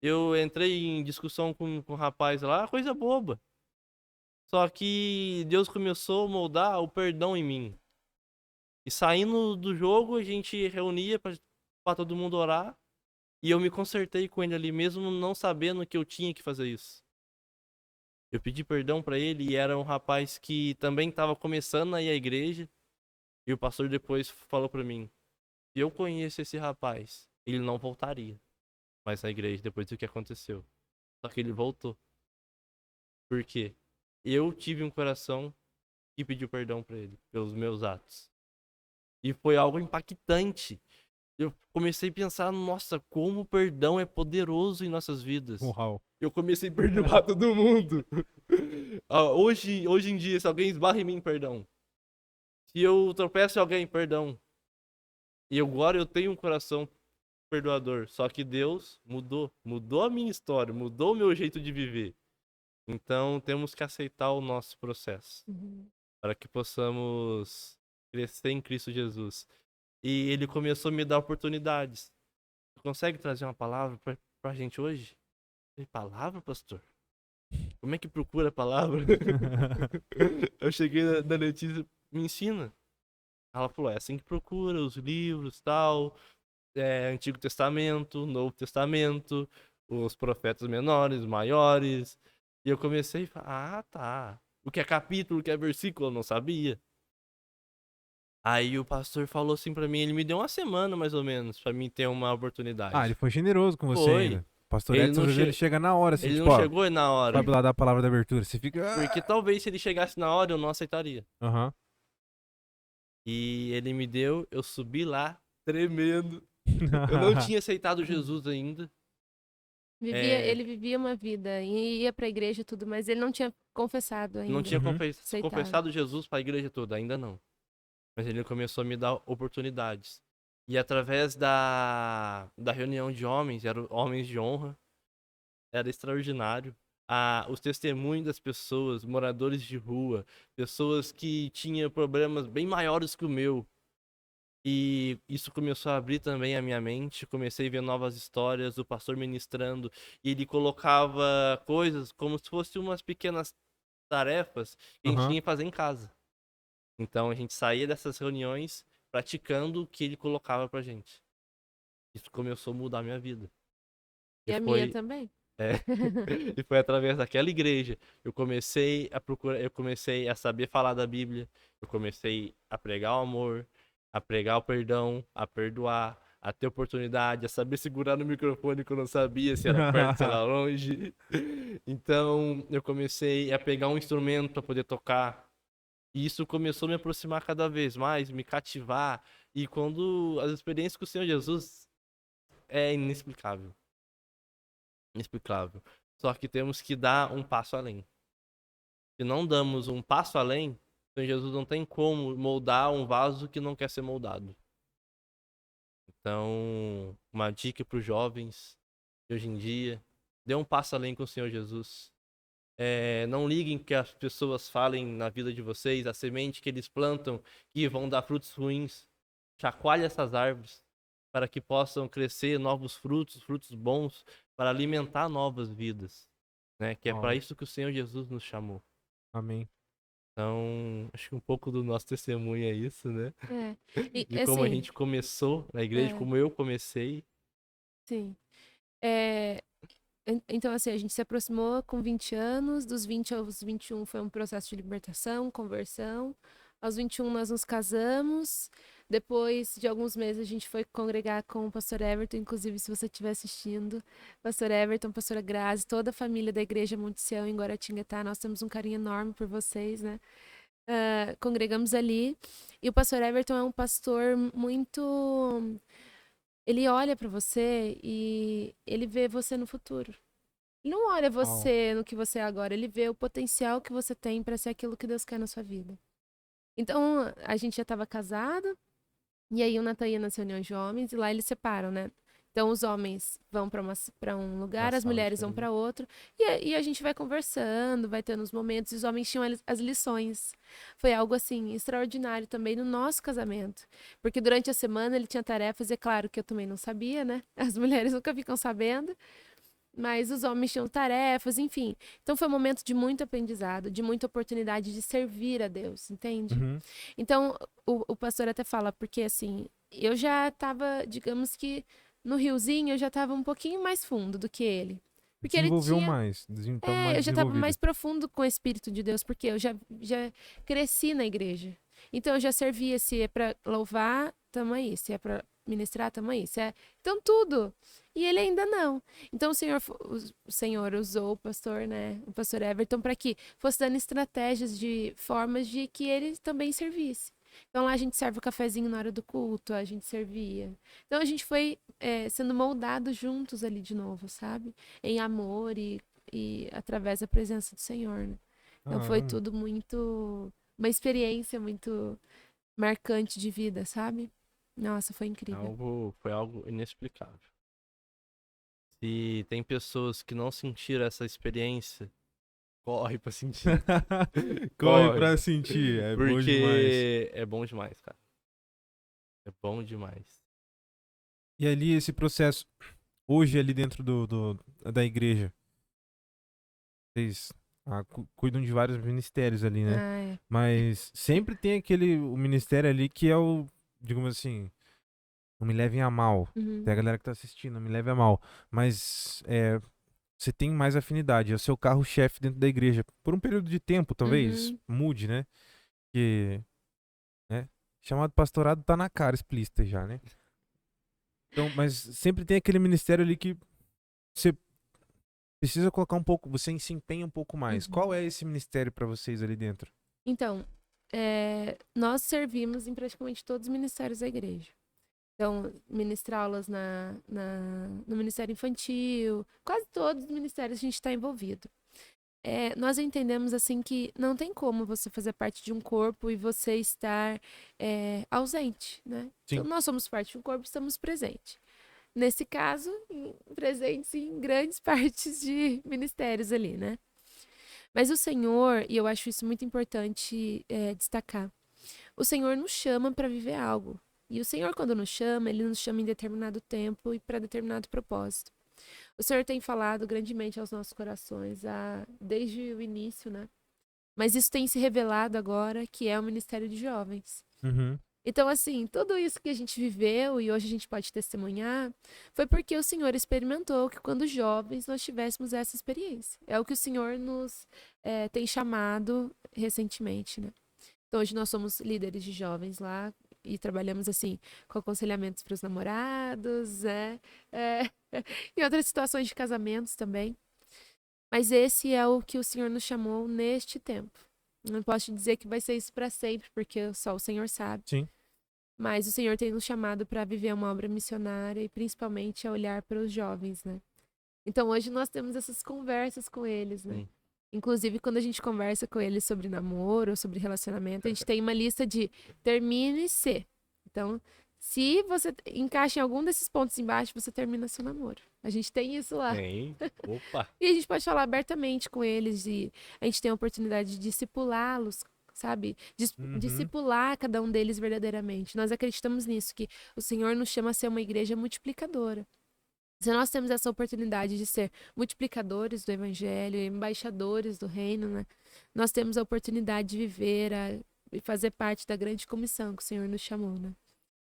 Eu entrei em discussão com um rapaz lá, coisa boba. Só que Deus começou a moldar o perdão em mim. E saindo do jogo, a gente reunia pra todo mundo orar. E eu me consertei com ele ali, mesmo não sabendo que eu tinha que fazer isso. Eu pedi perdão pra ele e era um rapaz que também estava começando a ir à igreja. E o pastor depois falou pra mim, se eu conheço esse rapaz, ele não voltaria mais à igreja depois do que aconteceu. Só que ele voltou. Por quê? Eu tive um coração que pediu perdão pra ele pelos meus atos. E foi algo impactante. Eu comecei a pensar, nossa, como o perdão é poderoso em nossas vidas. Uau. Eu comecei a perdoar todo mundo. Hoje em dia, se alguém esbarra em mim, perdão. Se eu tropeço em alguém, perdão. E agora eu tenho um coração perdoador. Só que Deus mudou a minha história, mudou o meu jeito de viver. Então temos que aceitar o nosso processo Uhum. para que possamos crescer em Cristo Jesus. E ele começou a me dar oportunidades. Você consegue trazer uma palavra pra gente hoje? Eu falei, palavra, pastor? Como é que procura a palavra? Eu cheguei na Letícia, me ensina. Ela falou, é assim que procura, os livros, tal, Antigo Testamento, Novo Testamento, os profetas menores, maiores. E eu comecei a falar, ah, tá. O que é capítulo, o que é versículo, eu não sabia. Aí o pastor falou assim pra mim, ele me deu uma semana mais ou menos pra mim ter uma oportunidade. Ah, ele foi generoso com você Foi. ainda. Pastor Ele Edson, não às vezes che- ele chega na hora, assim, Ele tipo, não ó, chegou na hora. sabe lá dar a palavra da abertura. Você fica... Porque talvez se ele chegasse na hora, eu não aceitaria. Aham. E ele me deu, eu subi lá, tremendo. Eu não tinha aceitado Jesus ainda. É, Ele vivia uma vida e ia pra igreja e tudo, mas ele não tinha confessado ainda. não tinha Uhum. Aceitado. confessado Jesus para a igreja toda, ainda não. Mas ele começou a me dar oportunidades. E através da reunião de homens, eram homens de honra, era extraordinário. Os testemunhos das pessoas, moradores de rua, pessoas que tinham problemas bem maiores que o meu. E isso começou a abrir também a minha mente. Comecei a ver novas histórias, o pastor ministrando. E ele colocava coisas como se fossem umas pequenas tarefas que a gente Aham. tinha que fazer em casa. Então a gente saía dessas reuniões praticando o que ele colocava pra gente. Isso começou a mudar a minha vida. E E a minha foi, também. é, e foi através daquela igreja. Eu comecei a procurar, eu comecei a saber falar da Bíblia, eu comecei a pregar o amor, a pregar o perdão, a perdoar, a ter oportunidade, a saber segurar no microfone que eu não sabia se era perto, se era longe. Então, eu comecei a pegar um instrumento para poder tocar. E isso começou a me aproximar cada vez mais, me cativar. E quando as experiências com o Senhor Jesus é inexplicável. Inexplicável. Só que temos que dar um passo além. Se não damos um passo além, o Senhor Jesus não tem como moldar um vaso que não quer ser moldado. Então, uma dica para os jovens de hoje em dia: dê um passo além com o Senhor Jesus. Não liguem que as pessoas falem na vida de vocês, a semente que eles plantam, que vão dar frutos ruins. Chacoalhe essas árvores para que possam crescer novos frutos, frutos bons, para alimentar novas vidas, né? Que é para Uau. isso que o Senhor Jesus nos chamou. Amém. Então, acho que um pouco do nosso testemunho é isso, né? É. E De como a assim, gente começou na igreja, é, como eu comecei. sim. É, então, assim, a gente se aproximou com 20 anos, dos 20 aos 21 foi um processo de libertação, conversão. Aos 21 nós nos casamos. Depois de alguns meses a gente foi congregar com o pastor Everton, inclusive se você estiver assistindo, pastor Everton, pastora Grazi, toda a família da Igreja Monte Sião em Guaratinguetá, nós temos um carinho enorme por vocês, né? Congregamos ali. E o pastor Everton é um pastor muito... Ele olha para você e ele vê você no futuro. Ele não olha Uau. você no que você é agora, ele vê o potencial que você tem para ser aquilo que Deus quer na sua vida. Então, a gente já estava casado, e aí o Natan ia nas reuniões de homens, e lá eles separam, né? Então, os homens vão para um lugar, Na as sala mulheres vão diferente. para outro, e a gente vai conversando, vai tendo os momentos, e os homens tinham as lições. Foi algo, assim, extraordinário também no nosso casamento. Porque durante a semana ele tinha tarefas, e é claro que eu também não sabia, né? As mulheres nunca ficam sabendo. Mas os homens tinham tarefas, enfim. Então foi um momento de muito aprendizado, de muita oportunidade de servir a Deus, entende? Uhum. Então o pastor até fala, porque assim, eu já estava, digamos que no riozinho, eu já estava um pouquinho mais fundo do que ele. Porque ele Desenvolveu tinha. mais. Tava mais Eu já estava desenvolvido. mais profundo com o Espírito de Deus, porque eu já cresci na igreja. Então eu já servia, se é para louvar, tamo aí. Se é para ministrar, tamo aí. Então tudo. E ele ainda não. Então o Senhor usou o pastor, né? O pastor Everton, para que fosse dando estratégias de formas de que ele também servisse. Então lá a gente serve o cafezinho na hora do culto, a gente servia. Então a gente foi sendo moldado juntos ali de novo, sabe? Em amor e através da presença do Senhor, né? Então foi Caramba. tudo muito... Uma experiência muito marcante de vida, sabe? Nossa, foi incrível. Foi algo inexplicável. Se tem pessoas que não sentiram essa experiência, corre pra sentir. Corre Corre. pra sentir. É bom demais. Porque é bom demais, cara. É bom demais. E ali, esse processo, hoje ali dentro da igreja, vocês cuidam de vários ministérios ali, né? Ah, é. Mas sempre tem o ministério ali que é o, digamos assim, não me levem a mal. Uhum. Tem a galera que tá assistindo, não me leve a mal. Mas você tem mais afinidade, é o seu carro-chefe dentro da igreja. Por um período de tempo, talvez, Uhum. mude, né? Que, né? Chamado pastorado tá na cara, explícita já, né? Então, mas sempre tem aquele ministério ali que você precisa colocar um pouco, você se empenha um pouco mais. Uhum. Qual é esse ministério pra vocês ali dentro? Então, nós servimos em praticamente todos os ministérios da igreja. Então, ministrar aulas no Ministério Infantil, quase todos os ministérios a gente está envolvido. Nós entendemos assim que não tem como você fazer parte de um corpo e você estar ausente, né? Sim. Então, nós somos parte de um corpo e estamos presentes. Nesse caso, presentes em grandes partes de ministérios ali, né? Mas o Senhor, e eu acho isso muito importante destacar, o Senhor nos chama para viver algo. E o Senhor, quando nos chama, Ele nos chama em determinado tempo e para determinado propósito. O Senhor tem falado grandemente aos nossos corações desde o início, né? Mas isso tem se revelado agora que é o Ministério de Jovens. Uhum. Então, assim, tudo isso que a gente viveu e hoje a gente pode testemunhar foi porque o Senhor experimentou que quando jovens nós tivéssemos essa experiência. É o que o Senhor nos tem chamado recentemente, né? Então, hoje nós somos líderes de jovens lá e trabalhamos, assim, com aconselhamentos para os namorados, e outras situações de casamentos também. Mas esse é o que o Senhor nos chamou neste tempo. Não posso te dizer que vai ser isso para sempre, porque só o Senhor sabe. Sim. Mas o Senhor tem nos chamado para viver uma obra missionária e principalmente a olhar para os jovens, né? Então hoje nós temos essas conversas com eles, né? Sim. Inclusive quando a gente conversa com eles sobre namoro, sobre relacionamento, a gente tem uma lista de termine se. Então, se você encaixa em algum desses pontos embaixo, você termina seu namoro. A gente tem isso lá. Tem. Opa. E a gente pode falar abertamente com eles e a gente tem a oportunidade de discipulá-los, sabe? Uhum. Discipular cada um deles verdadeiramente. Nós acreditamos nisso, que o Senhor nos chama a ser uma igreja multiplicadora. Se nós temos essa oportunidade de ser multiplicadores do evangelho, embaixadores do reino, né? Nós temos a oportunidade de viver e fazer parte da grande comissão que o Senhor nos chamou, né?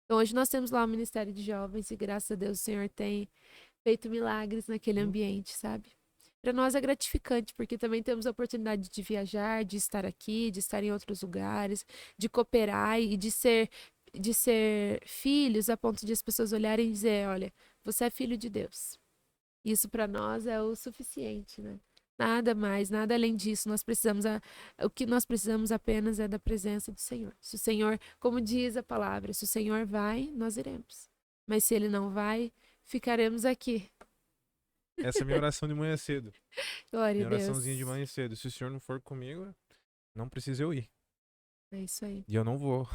Então hoje nós temos lá o Ministério de Jovens e graças a Deus o Senhor tem feito milagres naquele ambiente, sabe? Para nós é gratificante, porque também temos a oportunidade de viajar, de estar aqui, de estar em outros lugares, de cooperar e de ser filhos a ponto de as pessoas olharem e dizer, olha, você é filho de Deus. Isso para nós é o suficiente, né? Nada mais, nada além disso. O que nós precisamos apenas é da presença do Senhor. Se o Senhor, como diz a palavra, se o Senhor vai, nós iremos. Mas se ele não vai, ficaremos aqui. Essa é a minha oração de manhã cedo. Glória Minha a Deus. oraçãozinha de manhã cedo. Se o senhor não for comigo, não precisa eu ir. É isso aí. E eu não vou.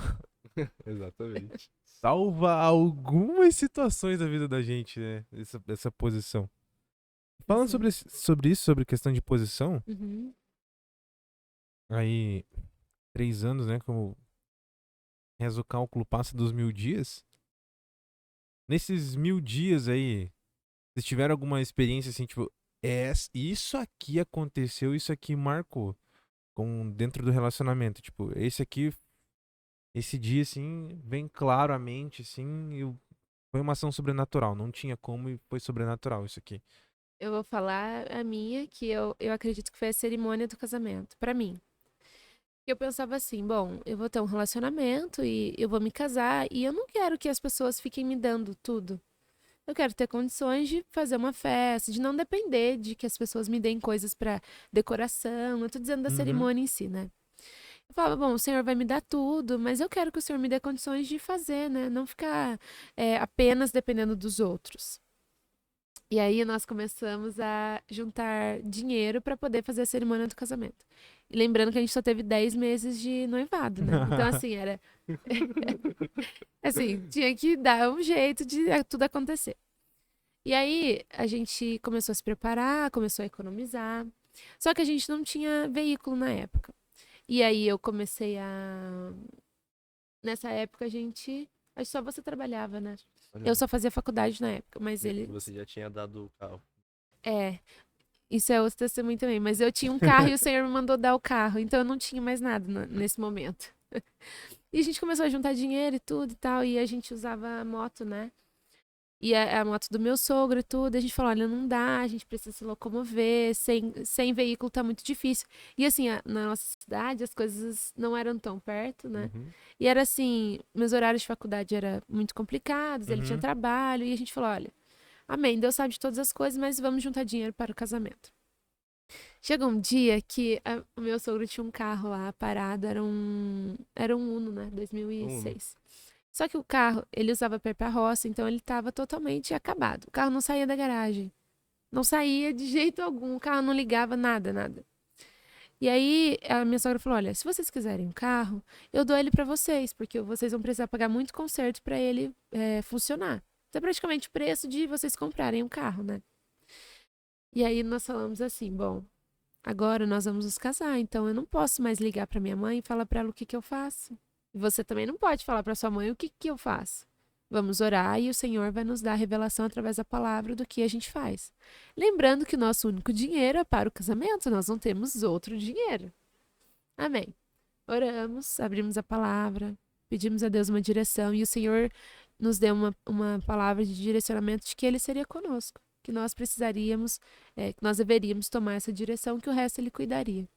Exatamente. Salva algumas situações da vida da gente, né? Essa posição. Falando Sim. sobre isso, sobre questão de posição, Uhum. aí 3 anos, né? Como reza o cálculo passa dos 1000 dias. Nesses 1000 dias aí, vocês tiveram alguma experiência assim, tipo, isso aqui aconteceu, isso aqui marcou dentro do relacionamento? Tipo, esse dia, assim, bem claro à mente, assim, foi uma ação sobrenatural. Não tinha como e foi sobrenatural isso aqui. Eu vou falar a minha, que eu acredito que foi a cerimônia do casamento, pra mim. Eu pensava assim, bom, eu vou ter um relacionamento e eu vou me casar e eu não quero que as pessoas fiquem me dando tudo. Eu quero ter condições de fazer uma festa, de não depender de que as pessoas me deem coisas pra decoração. Eu tô dizendo da Uhum. cerimônia em si, né? Eu falava, bom, o Senhor vai me dar tudo, mas eu quero que o Senhor me dê condições de fazer, né? Não ficar apenas dependendo dos outros. E aí nós começamos a juntar dinheiro para poder fazer a cerimônia do casamento. E lembrando que a gente só teve 10 meses de noivado, né? Então, assim, era... assim, tinha que dar um jeito de tudo acontecer. E aí a gente começou a se preparar, começou a economizar. Só que a gente não tinha veículo na época. E aí eu comecei a... Nessa época a gente... Acho que só você trabalhava, né? Olha, Eu só fazia faculdade na época, mas ele... Você já tinha dado o carro. Isso é outro testemunho também. Mas eu tinha um carro e o Senhor me mandou dar o carro. Então eu não tinha mais nada nesse momento. E a gente começou a juntar dinheiro e tudo e tal. E a gente usava a moto, né? E a moto do meu sogro e tudo. E a gente falou, olha, não dá, a gente precisa se locomover. Sem veículo tá muito difícil. E assim, na nossa cidade as coisas não eram tão perto, né? Uhum. E era assim, meus horários de faculdade eram muito complicados. Ele tinha Uhum. trabalho. E a gente falou, olha... Amém, Deus sabe de todas as coisas, mas vamos juntar dinheiro para o casamento. Chegou um dia que o meu sogro tinha um carro lá parado, era um Uno, né, 2006. Só que o carro, ele usava para ir pra roça, então ele estava totalmente acabado. O carro não saía da garagem. Não saía de jeito algum, o carro não ligava, nada, nada. E aí a minha sogra falou: olha, se vocês quiserem um carro, eu dou ele pra vocês, porque vocês vão precisar pagar muito conserto pra ele funcionar. Então é praticamente o preço de vocês comprarem um carro, né? E aí nós falamos assim: bom, agora nós vamos nos casar, então eu não posso mais ligar pra minha mãe e falar pra ela o que que eu faço. E você também não pode falar pra sua mãe o que que eu faço. Vamos orar e o Senhor vai nos dar a revelação através da palavra do que a gente faz. Lembrando que o nosso único dinheiro é para o casamento, nós não temos outro dinheiro. Amém. Oramos, abrimos a palavra, pedimos a Deus uma direção e o Senhor nos deu uma palavra de direcionamento de que Ele seria conosco, que nós precisaríamos, que nós deveríamos tomar essa direção, que o resto Ele cuidaria.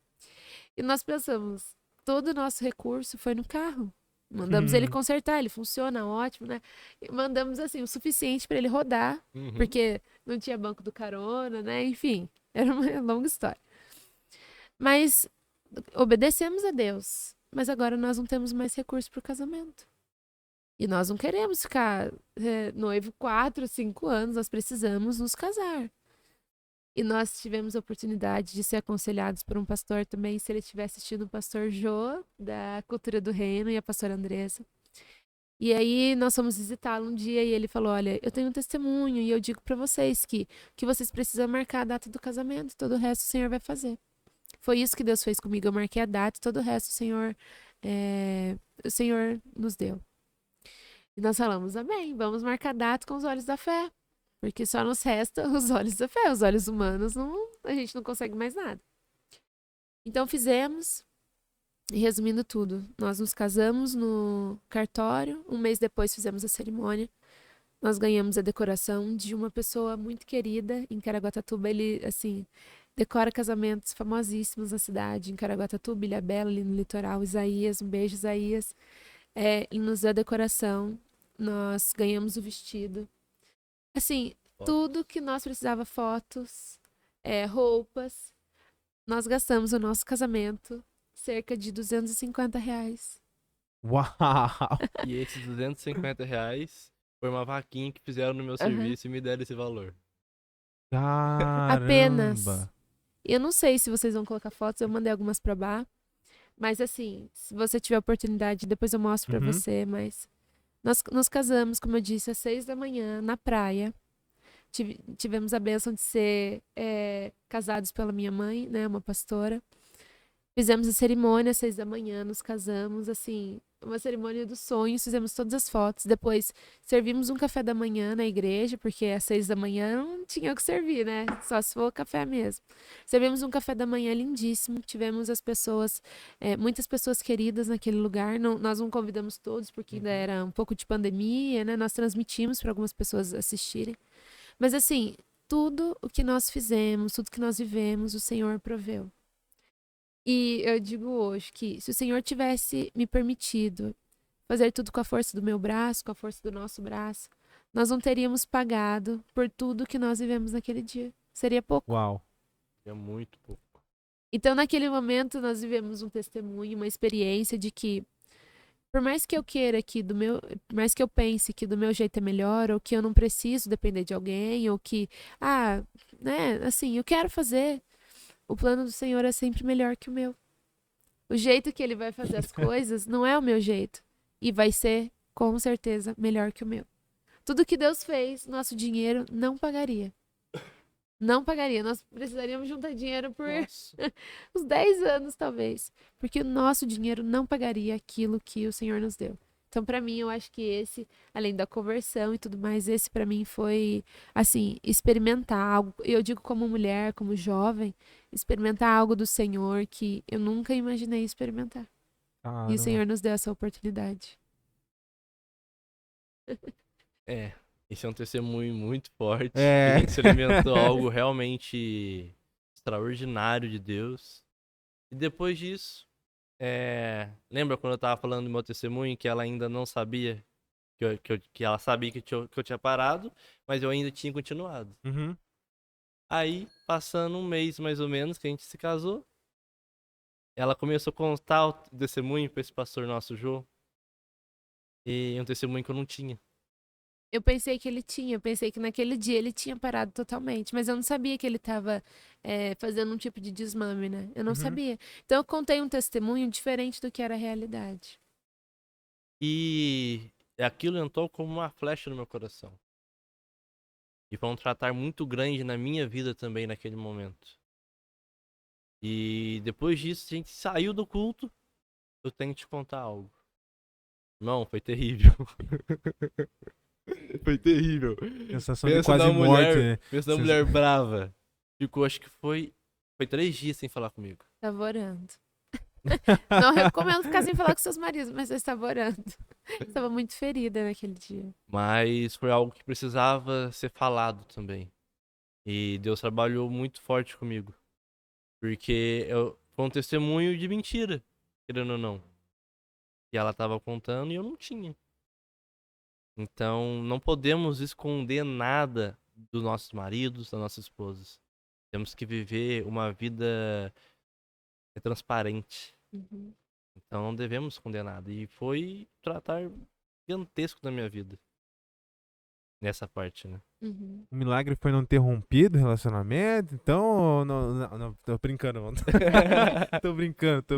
E nós pensamos, todo o nosso recurso foi no carro. Mandamos ele consertar, ele funciona ótimo, né? E mandamos assim o suficiente para ele rodar, porque não tinha banco do carona, né? Enfim, era uma longa história. Mas obedecemos a Deus. Mas agora nós não temos mais recurso para o casamento. E nós não queremos ficar noivo 4, 5 anos, nós precisamos nos casar. E nós tivemos a oportunidade de ser aconselhados por um pastor também, se ele estiver assistindo, o pastor Jô, da Cultura do Reino, e a pastora Andressa. E aí nós fomos visitá-lo um dia e ele falou: olha, eu tenho um testemunho e eu digo para vocês que vocês precisam marcar a data do casamento, todo o resto o Senhor vai fazer. Foi isso que Deus fez comigo, eu marquei a data e todo o resto o Senhor nos deu. E nós falamos: amém, vamos marcar a data com os olhos da fé. Porque só nos resta os olhos da fé. Os olhos humanos, a gente não consegue mais nada. Então fizemos, e resumindo tudo, nós nos casamos no cartório. Um mês depois fizemos a cerimônia. Nós ganhamos a decoração de uma pessoa muito querida em Caraguatatuba. Ele, assim, decora casamentos famosíssimos na cidade. Em Caraguatatuba, Ilhabela, ali no litoral. Isaías, um beijo, Isaías. Ele nos deu a decoração. Nós ganhamos o vestido. Assim, tudo que nós precisava, fotos, roupas, nós gastamos no nosso casamento cerca de R$ 250. Uau! E esses R$ 250 foi uma vaquinha que fizeram no meu serviço e me deram esse valor. Caramba! Apenas. Eu não sei se vocês vão colocar fotos, eu mandei algumas pra Bá. Mas assim, se você tiver oportunidade, depois eu mostro pra você, mas... Nós nos casamos, como eu disse, às 6 da manhã, na praia. Tivemos a bênção de ser casados pela minha mãe, né, uma pastora. Fizemos a cerimônia às 6 da manhã, nos casamos, assim, uma cerimônia dos sonhos, fizemos todas as fotos. Depois servimos um café da manhã na igreja, porque às 6 da manhã não tinha o que servir, né? Só se for café mesmo. Servimos um café da manhã lindíssimo, tivemos as pessoas, muitas pessoas queridas naquele lugar. Nós não convidamos todos, porque ainda era um pouco de pandemia, né? Nós transmitimos para algumas pessoas assistirem. Mas assim, tudo o que nós fizemos, tudo que nós vivemos, o Senhor proveu. E eu digo hoje que se o Senhor tivesse me permitido fazer tudo com a força do meu braço, com a força do nosso braço, nós não teríamos pagado por tudo que nós vivemos naquele dia. Seria pouco. Uau! É muito pouco. Então, naquele momento, nós vivemos um testemunho, uma experiência de que, por mais que eu queira que por mais que eu pense que do meu jeito é melhor, ou que eu não preciso depender de alguém, ou que, né, assim, eu quero fazer. O plano do Senhor é sempre melhor que o meu. O jeito que Ele vai fazer as coisas não é o meu jeito. E vai ser, com certeza, melhor que o meu. Tudo que Deus fez, nosso dinheiro não pagaria. Não pagaria. Nós precisaríamos juntar dinheiro por uns 10 anos, talvez. Porque o nosso dinheiro não pagaria aquilo que o Senhor nos deu. Então, pra mim, eu acho que esse, além da conversão e tudo mais, esse pra mim foi, assim, experimentar algo. Eu digo como mulher, como jovem, experimentar algo do Senhor que eu nunca imaginei experimentar. Caramba. E o Senhor nos deu essa oportunidade. Esse é um testemunho muito forte. É. A gente experimentou algo realmente extraordinário de Deus. E depois disso, lembra quando eu tava falando do meu testemunho que ela ainda não sabia que ela sabia que eu tinha parado, mas eu ainda tinha continuado. Uhum. Aí, passando um mês mais ou menos que a gente se casou, ela começou a contar o testemunho pra esse pastor nosso, Jô. E um testemunho que eu não tinha. Eu pensei que ele tinha, eu pensei que naquele dia ele tinha parado totalmente, mas eu não sabia que ele estava fazendo um tipo de desmame, né? Eu não Uhum. sabia. Então eu contei um testemunho diferente do que era a realidade. E aquilo entrou como uma flecha no meu coração. E foi um tratar muito grande na minha vida também naquele momento. E depois disso, a gente saiu do culto. Eu tenho que te contar algo. Não, foi terrível. Foi terrível. Sensação de quase morte, né? Pensa na mulher brava. Ficou, acho que foi 3 dias sem falar comigo. Tava orando. Não recomendo ficar sem falar com seus maridos, mas eu estava orando. Estava muito ferida naquele dia. Mas foi algo que precisava ser falado também. E Deus trabalhou muito forte comigo. Porque foi um testemunho de mentira, querendo ou não. E ela tava contando e eu não tinha. Então, não podemos esconder nada dos nossos maridos, das nossas esposas. Temos que viver uma vida transparente. Uhum. Então, não devemos esconder nada. E foi um tratar gigantesco da minha vida. Nessa parte, né? Uhum. O milagre foi não ter rompido o relacionamento, então. Não, tô brincando, mano. Tô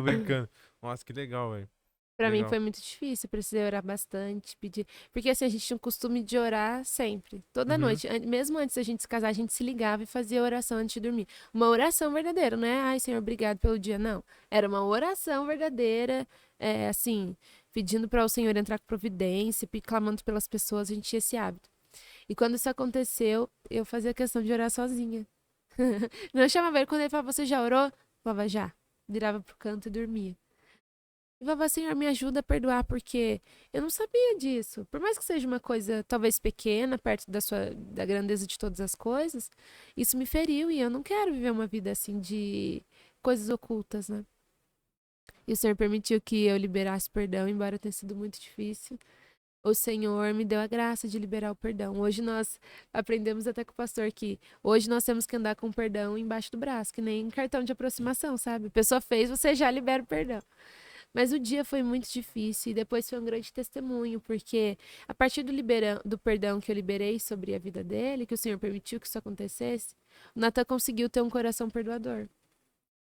brincando. Nossa, que legal, velho. Pra mim Legal. foi muito difícil, precisei orar bastante, pedir. Porque assim, a gente tinha o costume de orar sempre, toda Uhum. noite. Mesmo antes da gente se casar, a gente se ligava e fazia oração antes de dormir. Uma oração verdadeira, não é, ai, Senhor, obrigado pelo dia, não. Era uma oração verdadeira, assim, pedindo para o Senhor entrar com providência, clamando pelas pessoas, a gente tinha esse hábito. E quando isso aconteceu, eu fazia questão de orar sozinha. Não chamava ele, quando ele falava, você já orou? Eu falava, já. Virava pro canto e dormia. E falava, Senhor, me ajuda a perdoar, porque eu não sabia disso. Por mais que seja uma coisa talvez pequena, perto da grandeza de todas as coisas, isso me feriu e eu não quero viver uma vida assim de coisas ocultas, né? E o Senhor permitiu que eu liberasse perdão, embora tenha sido muito difícil. O Senhor me deu a graça de liberar o perdão. Hoje nós aprendemos até com o pastor que hoje nós temos que andar com o perdão embaixo do braço, que nem cartão de aproximação, sabe? A pessoa fez, você já libera o perdão. Mas o dia foi muito difícil e depois foi um grande testemunho, porque a partir do perdão que eu liberei sobre a vida dele, que o Senhor permitiu que isso acontecesse, o Natan conseguiu ter um coração perdoador.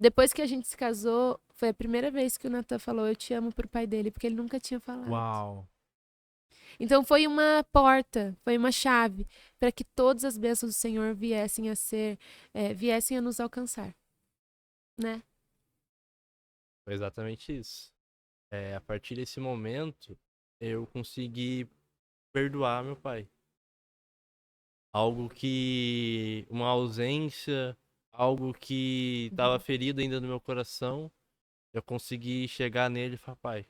Depois que a gente se casou, foi a primeira vez que o Natan falou eu te amo pro pai dele, porque ele nunca tinha falado. Uau. Então foi uma porta, foi uma chave para que todas as bênçãos do Senhor viessem a nos alcançar, né? Foi exatamente isso. A partir desse momento, eu consegui perdoar meu pai. Algo que. Uma ausência, algo que estava ferido ainda no meu coração. Eu consegui chegar nele e falar, pai,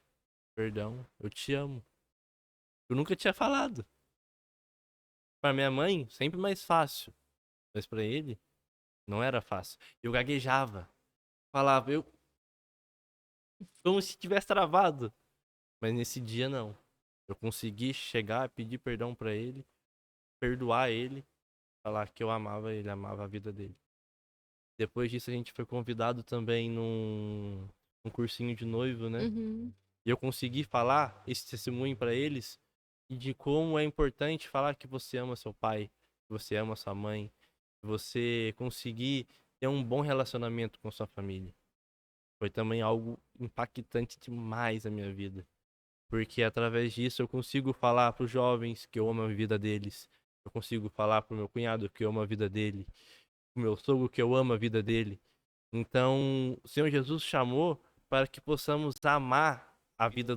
perdão, eu te amo. Eu nunca tinha falado. Pra minha mãe, sempre mais fácil. Mas pra ele, não era fácil. Eu gaguejava. Falava, como se tivesse travado. Mas nesse dia, não. Eu consegui chegar, pedir perdão pra ele, perdoar ele, falar que eu amava ele, amava a vida dele. Depois disso, a gente foi convidado também num cursinho de noivo, né? Uhum. E eu consegui falar esse testemunho pra eles e de como é importante falar que você ama seu pai, que você ama sua mãe, que você conseguir ter um bom relacionamento com sua família. Foi também algo impactante demais na minha vida. Porque através disso eu consigo falar para os jovens que eu amo a vida deles. Eu consigo falar para o meu cunhado que eu amo a vida dele. O meu sogro que eu amo a vida dele. Então, o Senhor Jesus chamou para que possamos amar a vida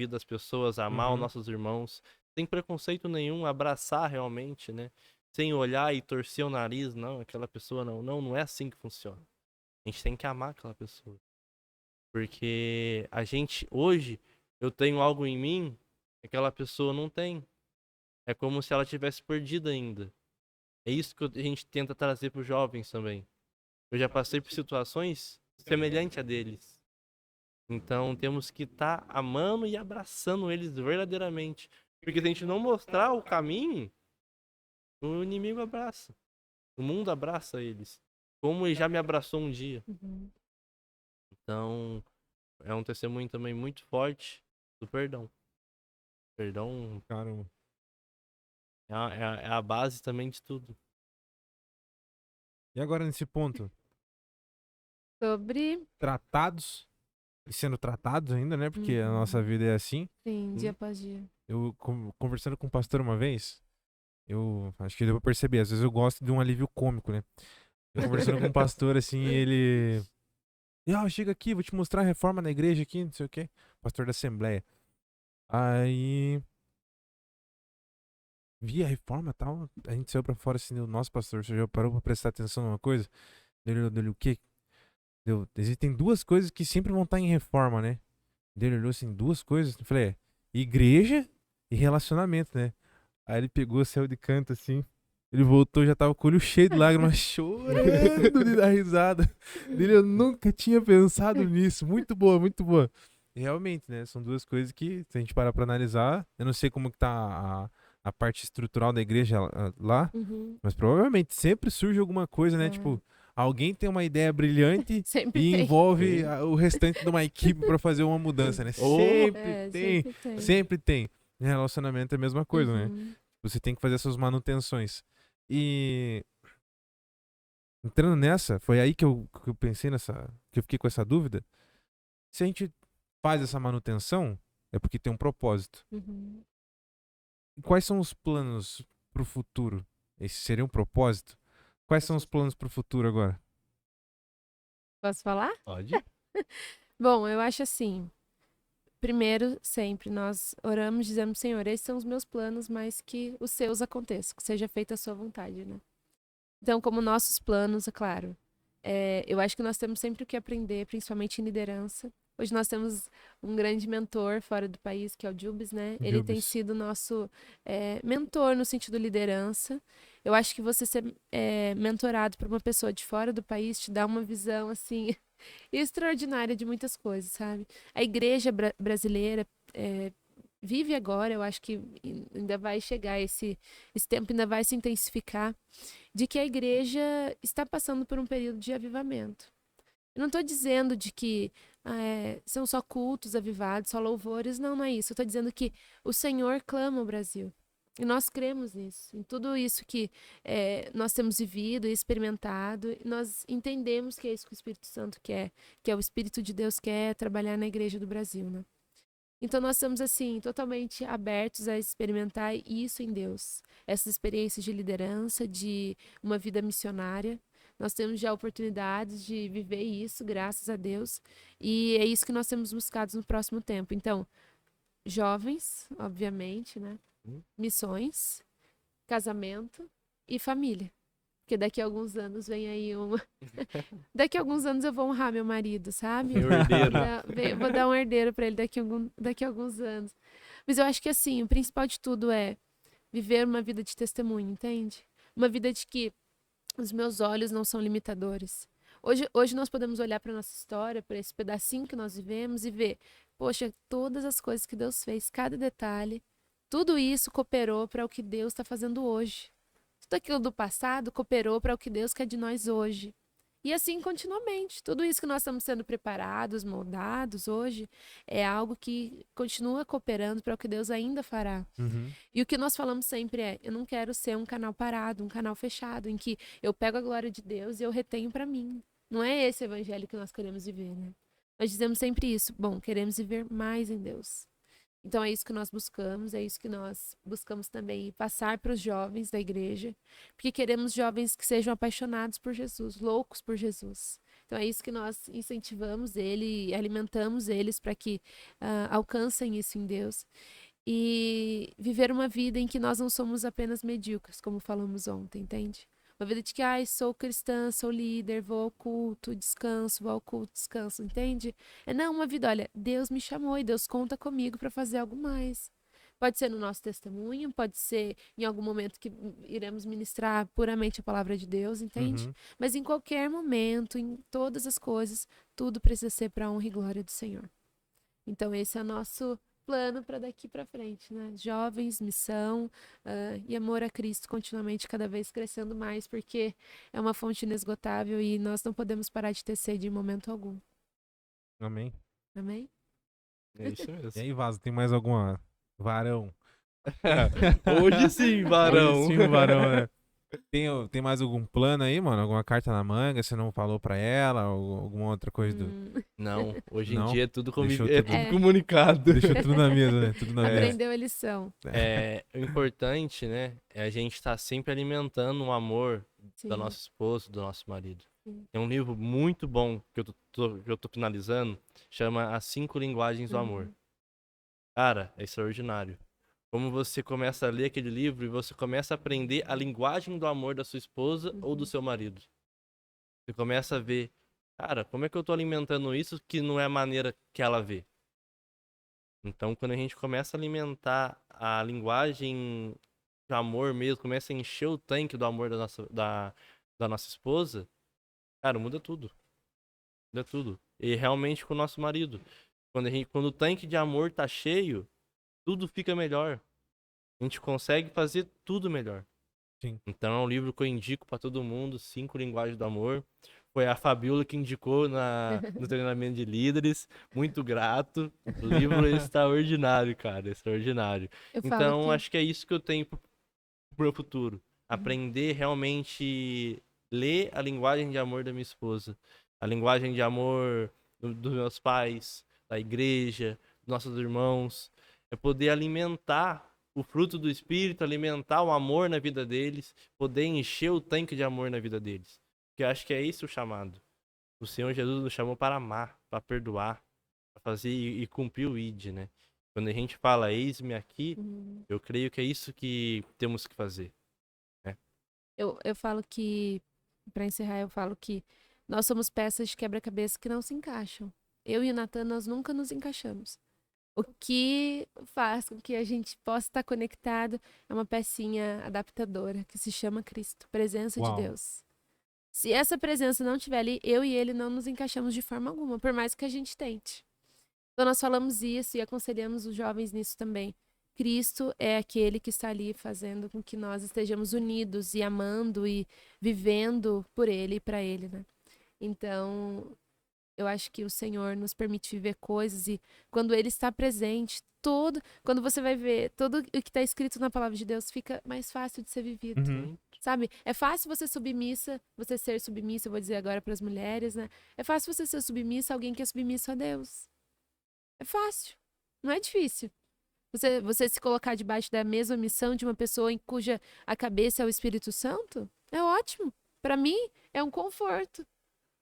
das pessoas, amar os Uhum. nossos irmãos, sem preconceito nenhum, abraçar realmente, né? Sem olhar e torcer o nariz, não, aquela pessoa não. Não é assim que funciona. A gente tem que amar aquela pessoa. Porque a gente, hoje, eu tenho algo em mim que aquela pessoa não tem. É como se ela tivesse perdida ainda. É isso que a gente tenta trazer para os jovens também. Eu já passei por situações semelhantes a deles. Então temos que estar amando e abraçando eles verdadeiramente. Porque se a gente não mostrar o caminho, o inimigo abraça. O mundo abraça eles. Como ele já me abraçou um dia. Uhum. Então, é um testemunho também muito forte do perdão. Perdão Caramba. é a base também de tudo. E agora nesse ponto, Sobre, tratados e sendo tratados ainda, né? Porque a nossa vida é assim. sim, dia após dia. Eu conversando com o pastor uma vez, eu acho que deu pra perceber, às vezes eu gosto de um alívio cômico, né? Eu conversando com um pastor assim, ele. Chega aqui, vou te mostrar a reforma na igreja aqui, não sei o quê. Pastor da Assembleia. Aí. Vi a reforma e tal. A gente saiu pra fora assim, nossa, pastor, você já parou pra prestar atenção numa coisa? Dele, o quê? Existem duas coisas que sempre vão estar em reforma, né? Ele olhou assim, duas coisas. Eu falei, igreja e relacionamento, né? Aí ele pegou, saiu de canto assim. Ele voltou, já tava com o olho cheio de lágrimas, chorando de dar risada. Eu nunca tinha pensado nisso. Muito boa, muito boa. E realmente, né? São duas coisas que, se a gente parar pra analisar, eu não sei como que tá a parte estrutural da igreja lá, Uhum. mas provavelmente sempre surge alguma coisa, né? É. Tipo, alguém tem uma ideia brilhante Sempre e tem. envolve Sim. o restante de uma equipe pra fazer uma mudança, né? Ou- Sempre tem, Sempre tem. sempre tem. Em relacionamento é a mesma coisa, né? Uhum. Você tem que fazer essas manutenções. E entrando nessa, foi aí que eu pensei que eu fiquei com essa dúvida. Se a gente faz essa manutenção, é porque tem um propósito. Uhum. E quais são os planos pro futuro? Esse seria um propósito? Quais são os planos pro futuro agora? Posso falar? Pode? Bom, eu acho assim. Primeiro, sempre nós oramos, dizemos, Senhor, esses são os meus planos, mas que os seus aconteçam, que seja feita a sua vontade, né? Então, como nossos planos, é claro, eu acho que nós temos sempre o que aprender, principalmente em liderança. Hoje nós temos um grande mentor fora do país, que é o Jubes, né? Ele tem Jubes. sido nosso mentor no sentido liderança. Eu acho que você ser mentorado por uma pessoa de fora do país te dá uma visão, assim, extraordinária de muitas coisas, sabe? A igreja brasileira vive agora, eu acho que ainda vai chegar esse tempo, ainda vai se intensificar, de que a igreja está passando por um período de avivamento. Eu não estou dizendo de que são só cultos avivados, só louvores, não, não é isso. Eu estou dizendo que o Senhor clama o Brasil. E nós cremos nisso, em tudo isso que nós temos vivido e experimentado, nós entendemos que é isso que o Espírito Santo quer, que é o Espírito de Deus quer trabalhar na igreja do Brasil, né? Então nós estamos assim, totalmente abertos a experimentar isso em Deus. Essas experiências de liderança, de uma vida missionária. Nós temos já oportunidades de viver isso, graças a Deus. E é isso que nós temos buscado no próximo tempo. Então, jovens, obviamente, né? Missões, casamento e família. Porque daqui a alguns anos vem aí uma. Daqui a alguns anos eu vou honrar meu marido, sabe? Meu herdeiro. Vou dar um herdeiro pra ele daqui a alguns anos. Mas eu acho que assim, o principal de tudo é viver uma vida de testemunho, entende? Uma vida de que os meus olhos não são limitadores. Hoje nós podemos olhar para nossa história, para esse pedacinho que nós vivemos e ver, poxa, todas as coisas que Deus fez, cada detalhe, tudo isso cooperou para o que Deus está fazendo hoje. Tudo aquilo do passado cooperou para o que Deus quer de nós hoje. E assim continuamente. Tudo isso que nós estamos sendo preparados, moldados hoje, é algo que continua cooperando para o que Deus ainda fará. Uhum. E o que nós falamos sempre é: eu não quero ser um canal parado, um canal fechado, em que eu pego a glória de Deus e eu retenho para mim. Não é esse evangelho que nós queremos viver, né? Nós dizemos sempre isso. Bom, queremos viver mais em Deus. Então é isso que nós buscamos, é isso que nós buscamos também passar para os jovens da igreja, porque queremos jovens que sejam apaixonados por Jesus, loucos por Jesus. Então é isso que nós incentivamos ele, alimentamos eles para que alcancem isso em Deus e viver uma vida em que nós não somos apenas medíocres, como falamos ontem, entende? Uma vida de que, sou cristã, sou líder, vou ao culto, descanso, vou ao culto, descanso, entende? Não, uma vida, olha, Deus me chamou e Deus conta comigo para fazer algo mais. Pode ser no nosso testemunho, pode ser em algum momento que iremos ministrar puramente a palavra de Deus, entende? Uhum. Mas em qualquer momento, em todas as coisas, tudo precisa ser para a honra e glória do Senhor. Então esse é o nosso plano para daqui para frente, né? Jovens, missão, e amor a Cristo continuamente, cada vez crescendo mais, porque é uma fonte inesgotável e nós não podemos parar de ter sede em momento algum. Amém. Amém? É isso E mesmo. aí, Vaso, tem mais alguma varão? Hoje sim, varão. Hoje sim, o varão, né? Tem mais algum plano aí, mano? Alguma carta na manga? Você não falou pra ela? Ou alguma outra coisa do... Não, hoje em Não? dia é tudo, Deixou é tudo- tudo É. comunicado. Deixou tudo na mesa, né? Tudo na mesa. Aprendeu a lição. O importante, né, é a gente estar sempre alimentando o amor da Sim. nossa esposa, do nosso marido. Sim. Tem um livro muito bom que eu tô finalizando, chama As 5 Linguagens do Amor. Cara, é extraordinário. Como você começa a ler aquele livro e você começa a aprender a linguagem do amor da sua esposa ou do seu marido. Você começa a ver, cara, como é que eu tô alimentando isso que não é a maneira que ela vê? Então, quando a gente começa a alimentar a linguagem de amor mesmo, começa a encher o tanque do amor da nossa esposa, cara, muda tudo. Muda tudo. E realmente com o nosso marido. Quando o tanque de amor tá cheio, tudo fica melhor. A gente consegue fazer tudo melhor. Sim. Então é um livro que eu indico pra todo mundo, 5 Linguagens do Amor. Foi a Fabiola que indicou no treinamento de líderes. Muito grato. O livro é extraordinário, cara. Extraordinário. Eu falo Então, que acho que é isso que eu tenho pro meu futuro. Aprender realmente ler a linguagem de amor da minha esposa. A linguagem de amor dos meus pais, da igreja, dos nossos irmãos. É poder alimentar o fruto do Espírito, alimentar o amor na vida deles, poder encher o tanque de amor na vida deles. Porque eu acho que é esse o chamado. O Senhor Jesus nos chamou para amar, para perdoar, para fazer e cumprir o ID, né? Quando a gente fala eis-me aqui, eu creio que é isso que temos que fazer. eu falo que, para encerrar, eu falo que nós somos peças de quebra-cabeça que não se encaixam. Eu e o Natan, nós nunca nos encaixamos. O que faz com que a gente possa estar conectado é uma pecinha adaptadora que se chama Cristo, presença Uau. de Deus. Se essa presença não estiver ali, eu e ele não nos encaixamos de forma alguma, por mais que a gente tente. Então nós falamos isso e aconselhamos os jovens nisso também. Cristo é aquele que está ali fazendo com que nós estejamos unidos e amando e vivendo por ele e para ele, né? Então, eu acho que o Senhor nos permite viver coisas e quando ele está presente, quando você vai ver tudo o que está escrito na palavra de Deus, fica mais fácil de ser vivido. Uhum. Sabe? É fácil você ser submissa, eu vou dizer agora para as mulheres, né? É fácil você ser submissa a alguém que é submisso a Deus. É fácil. Não é difícil. Você se colocar debaixo da mesma missão de uma pessoa em cuja a cabeça é o Espírito Santo, é ótimo. Para mim, é um conforto.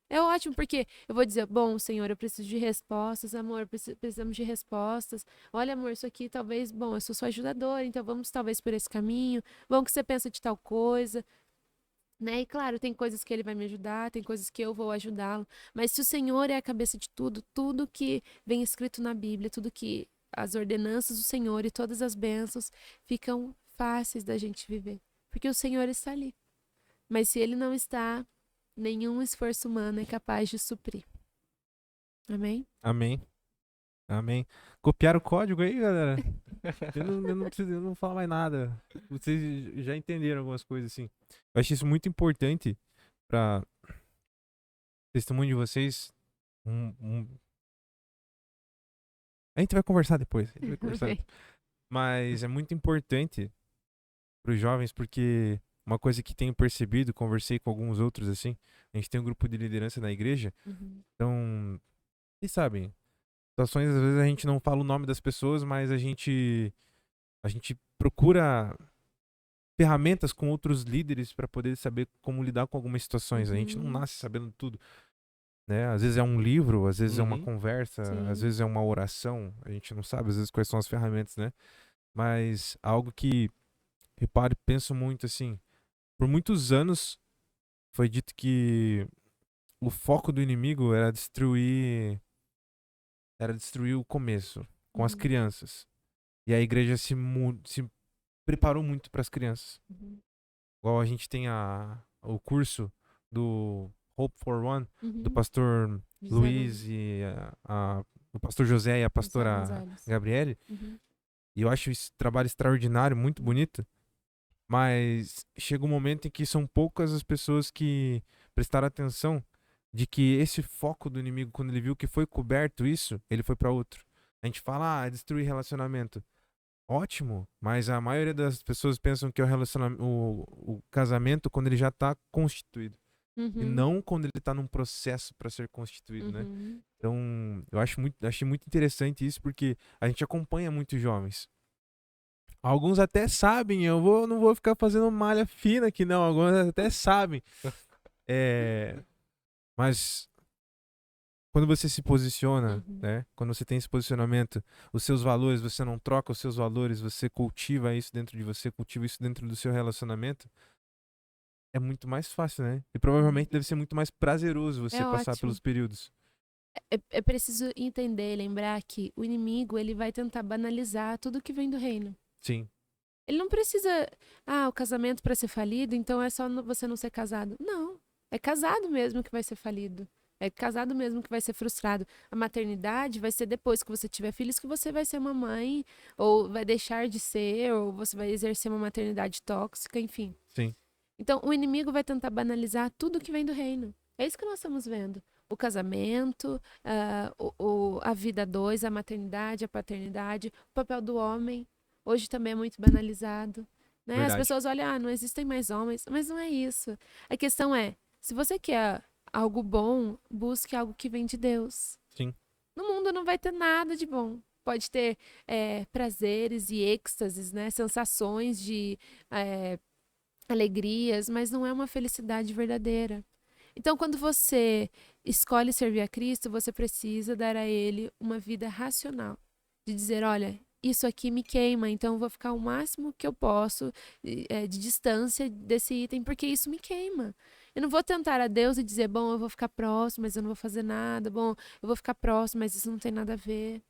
É ótimo, porque eu vou dizer, bom, Senhor, eu preciso de respostas, amor, precisamos de respostas. Olha, amor, isso aqui talvez, bom, eu sou sua ajudadora, então vamos talvez por esse caminho. Bom, o que você pensa de tal coisa? Né? E claro, tem coisas que ele vai me ajudar, tem coisas que eu vou ajudá-lo. Mas se o Senhor é a cabeça de tudo, tudo que vem escrito na Bíblia, tudo que as ordenanças do Senhor e todas as bênçãos ficam fáceis da gente viver. Porque o Senhor está ali. Mas se ele não está, nenhum esforço humano é capaz de suprir. Amém? Amém. Amém. Copiaram o código aí, galera? Eu não falo mais nada. Vocês já entenderam algumas coisas assim. Eu acho isso muito importante para testemunho de vocês. A gente vai conversar depois. A gente vai conversar Amém. depois. Mas é muito importante para os jovens porque uma coisa que tenho percebido, conversei com alguns outros assim. A gente tem um grupo de liderança na igreja. Uhum. Então, vocês sabem, situações às vezes a gente não fala o nome das pessoas, mas a gente procura ferramentas com outros líderes para poder saber como lidar com algumas situações. A gente não Uhum. nasce sabendo tudo, né? Às vezes é um livro, às vezes é uma Uhum. conversa, Sim. às vezes é uma oração. A gente não sabe às vezes quais são as ferramentas, né? Mas algo que reparo e penso muito assim, por muitos anos foi dito que o foco do inimigo era destruir o começo com as Uhum. crianças. E a igreja se preparou muito para as crianças. Uhum. Igual a gente tem o curso do Hope for One, do Uhum. pastor José Luiz e a o pastor José e a Os pastora olhos. Gabriele. Uhum. E eu acho esse trabalho extraordinário, muito bonito. Mas chega um momento em que são poucas as pessoas que prestaram atenção de que esse foco do inimigo, quando ele viu que foi coberto isso, ele foi para outro. A gente fala, destruir relacionamento. Ótimo, mas a maioria das pessoas pensam que é o casamento quando ele já está constituído. E Uhum. não quando ele está num processo para ser constituído, né? Uhum. Então, achei muito interessante isso, porque a gente acompanha muitos jovens. Alguns até sabem, não vou ficar fazendo malha fina aqui, não. Alguns até sabem. Mas quando você se posiciona, Uhum. né? Quando você tem esse posicionamento, os seus valores, você não troca os seus valores, você cultiva isso dentro de você, cultiva isso dentro do seu relacionamento, é muito mais fácil, né? E provavelmente deve ser muito mais prazeroso você É passar ótimo. pelos períodos. É preciso entender, lembrar que o inimigo ele vai tentar banalizar tudo que vem do reino. Sim, Ele não precisa, o casamento para ser falido, então é só você não ser casado. Não, é casado mesmo que vai ser falido. É casado mesmo que vai ser frustrado. A maternidade vai ser depois que você tiver filhos que você vai ser uma mãe, ou vai deixar de ser, ou você vai exercer uma maternidade tóxica, enfim. sim. Então, o inimigo vai tentar banalizar tudo que vem do reino. É isso que nós estamos vendo. O casamento, a vida a dois, a maternidade, a paternidade, o papel do homem. Hoje também é muito banalizado. Né? As Verdade. pessoas olham, não existem mais homens, mas não é isso. A questão é, se você quer algo bom, busque algo que vem de Deus. Sim. No mundo não vai ter nada de bom. Pode ter prazeres e êxtases, né? Sensações de alegrias, mas não é uma felicidade verdadeira. Então, quando você escolhe servir a Cristo, você precisa dar a Ele uma vida racional. De dizer, olha, isso aqui me queima, então eu vou ficar o máximo que eu posso de distância desse item, porque isso me queima. Eu não vou tentar a Deus e dizer, bom, eu vou ficar próximo, mas eu não vou fazer nada. Bom, eu vou ficar próximo, mas isso não tem nada a ver.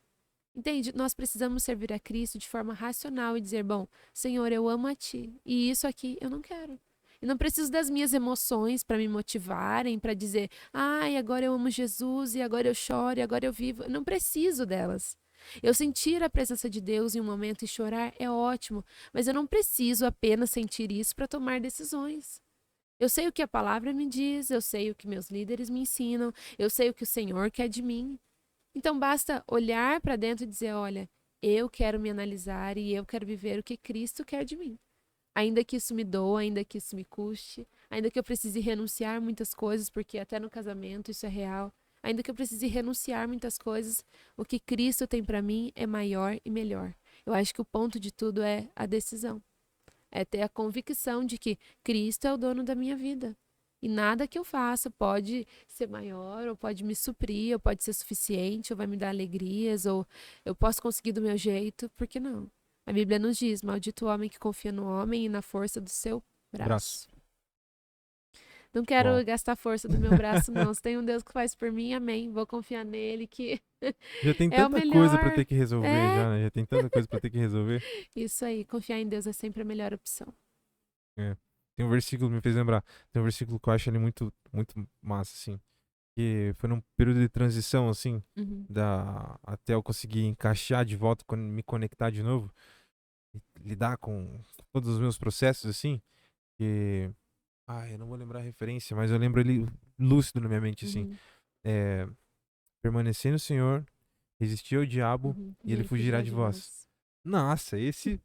Entende? Nós precisamos servir a Cristo de forma racional e dizer, bom, Senhor, eu amo a Ti e isso aqui eu não quero. Eu não preciso das minhas emoções para me motivarem, para dizer, ai, agora eu amo Jesus e agora eu choro e agora eu vivo. Eu não preciso delas. Eu sentir a presença de Deus em um momento e chorar é ótimo, mas eu não preciso apenas sentir isso para tomar decisões. Eu sei o que a palavra me diz, eu sei o que meus líderes me ensinam, eu sei o que o Senhor quer de mim. Então basta olhar para dentro e dizer, olha, eu quero me analisar e eu quero viver o que Cristo quer de mim. Ainda que isso me doa, ainda que isso me custe, ainda que eu precise renunciar muitas coisas, porque até no casamento isso é real, ainda que eu precise renunciar muitas coisas, o que Cristo tem para mim é maior e melhor. Eu acho que o ponto de tudo é a decisão. É ter a convicção de que Cristo é o dono da minha vida. E nada que eu faça pode ser maior, ou pode me suprir, ou pode ser suficiente, ou vai me dar alegrias, ou eu posso conseguir do meu jeito, por que não? A Bíblia nos diz: maldito o homem que confia no homem e na força do seu Braço. braço. Não quero Bom. gastar força do meu braço, não. Se tem um Deus que faz por mim, amém. Vou confiar nele, que Já tem é o tanta coisa pra melhor. ter que resolver, É já, né? Já tem tanta coisa pra ter que resolver. isso aí. Confiar em Deus é sempre a melhor opção. É. Tem um versículo, me fez lembrar. Tem um versículo que eu acho ele muito, muito massa, assim. Que foi num período de transição, assim, Uhum. até eu conseguir encaixar de volta, me conectar de novo, e lidar com todos os meus processos, assim. Que. Eu não vou lembrar a referência, mas eu lembro ele lúcido na minha mente, assim. Uhum. É, permanecer no Senhor, resistir ao diabo Uhum. e E ele ele fugirá fugirá de de vós. vós. Nossa, esse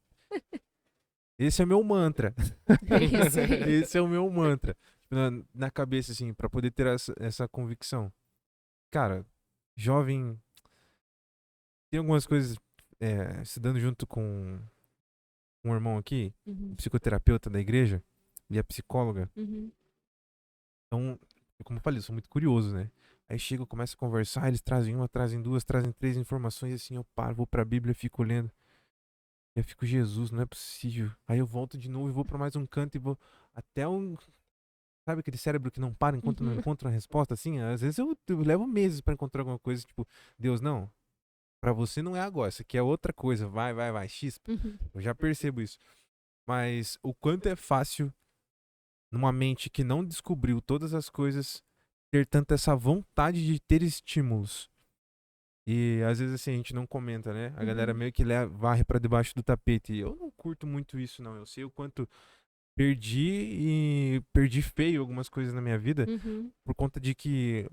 é meu mantra. É isso aí. Esse é o meu mantra. Tipo, na cabeça, assim, pra poder ter essa convicção. Cara, jovem. Tem algumas coisas estudando junto com um irmão aqui, o Uhum. psicoterapeuta da igreja e a psicóloga. Uhum. Então, como eu falei, eu sou muito curioso, né? Aí chego, eu começo a conversar, eles trazem uma, trazem duas, trazem três informações, assim, eu paro, vou pra Bíblia, fico lendo. Eu fico, Jesus, não é possível. Aí eu volto de novo e vou pra mais um canto e vou até um. Sabe aquele cérebro que não para enquanto não Uhum. encontra uma resposta, assim? Às vezes eu levo meses pra encontrar alguma coisa, tipo, Deus, não, pra você não é agora, isso aqui é outra coisa, vai, chispa. Uhum. Eu já percebo isso. Mas o quanto é fácil numa mente que não descobriu todas as coisas ter tanta essa vontade de ter estímulos. E às vezes assim, a gente não comenta, né? A galera Uhum. meio que varre pra debaixo do tapete. E eu não curto muito isso, não. Eu sei o quanto perdi feio algumas coisas na minha vida Uhum. por conta de que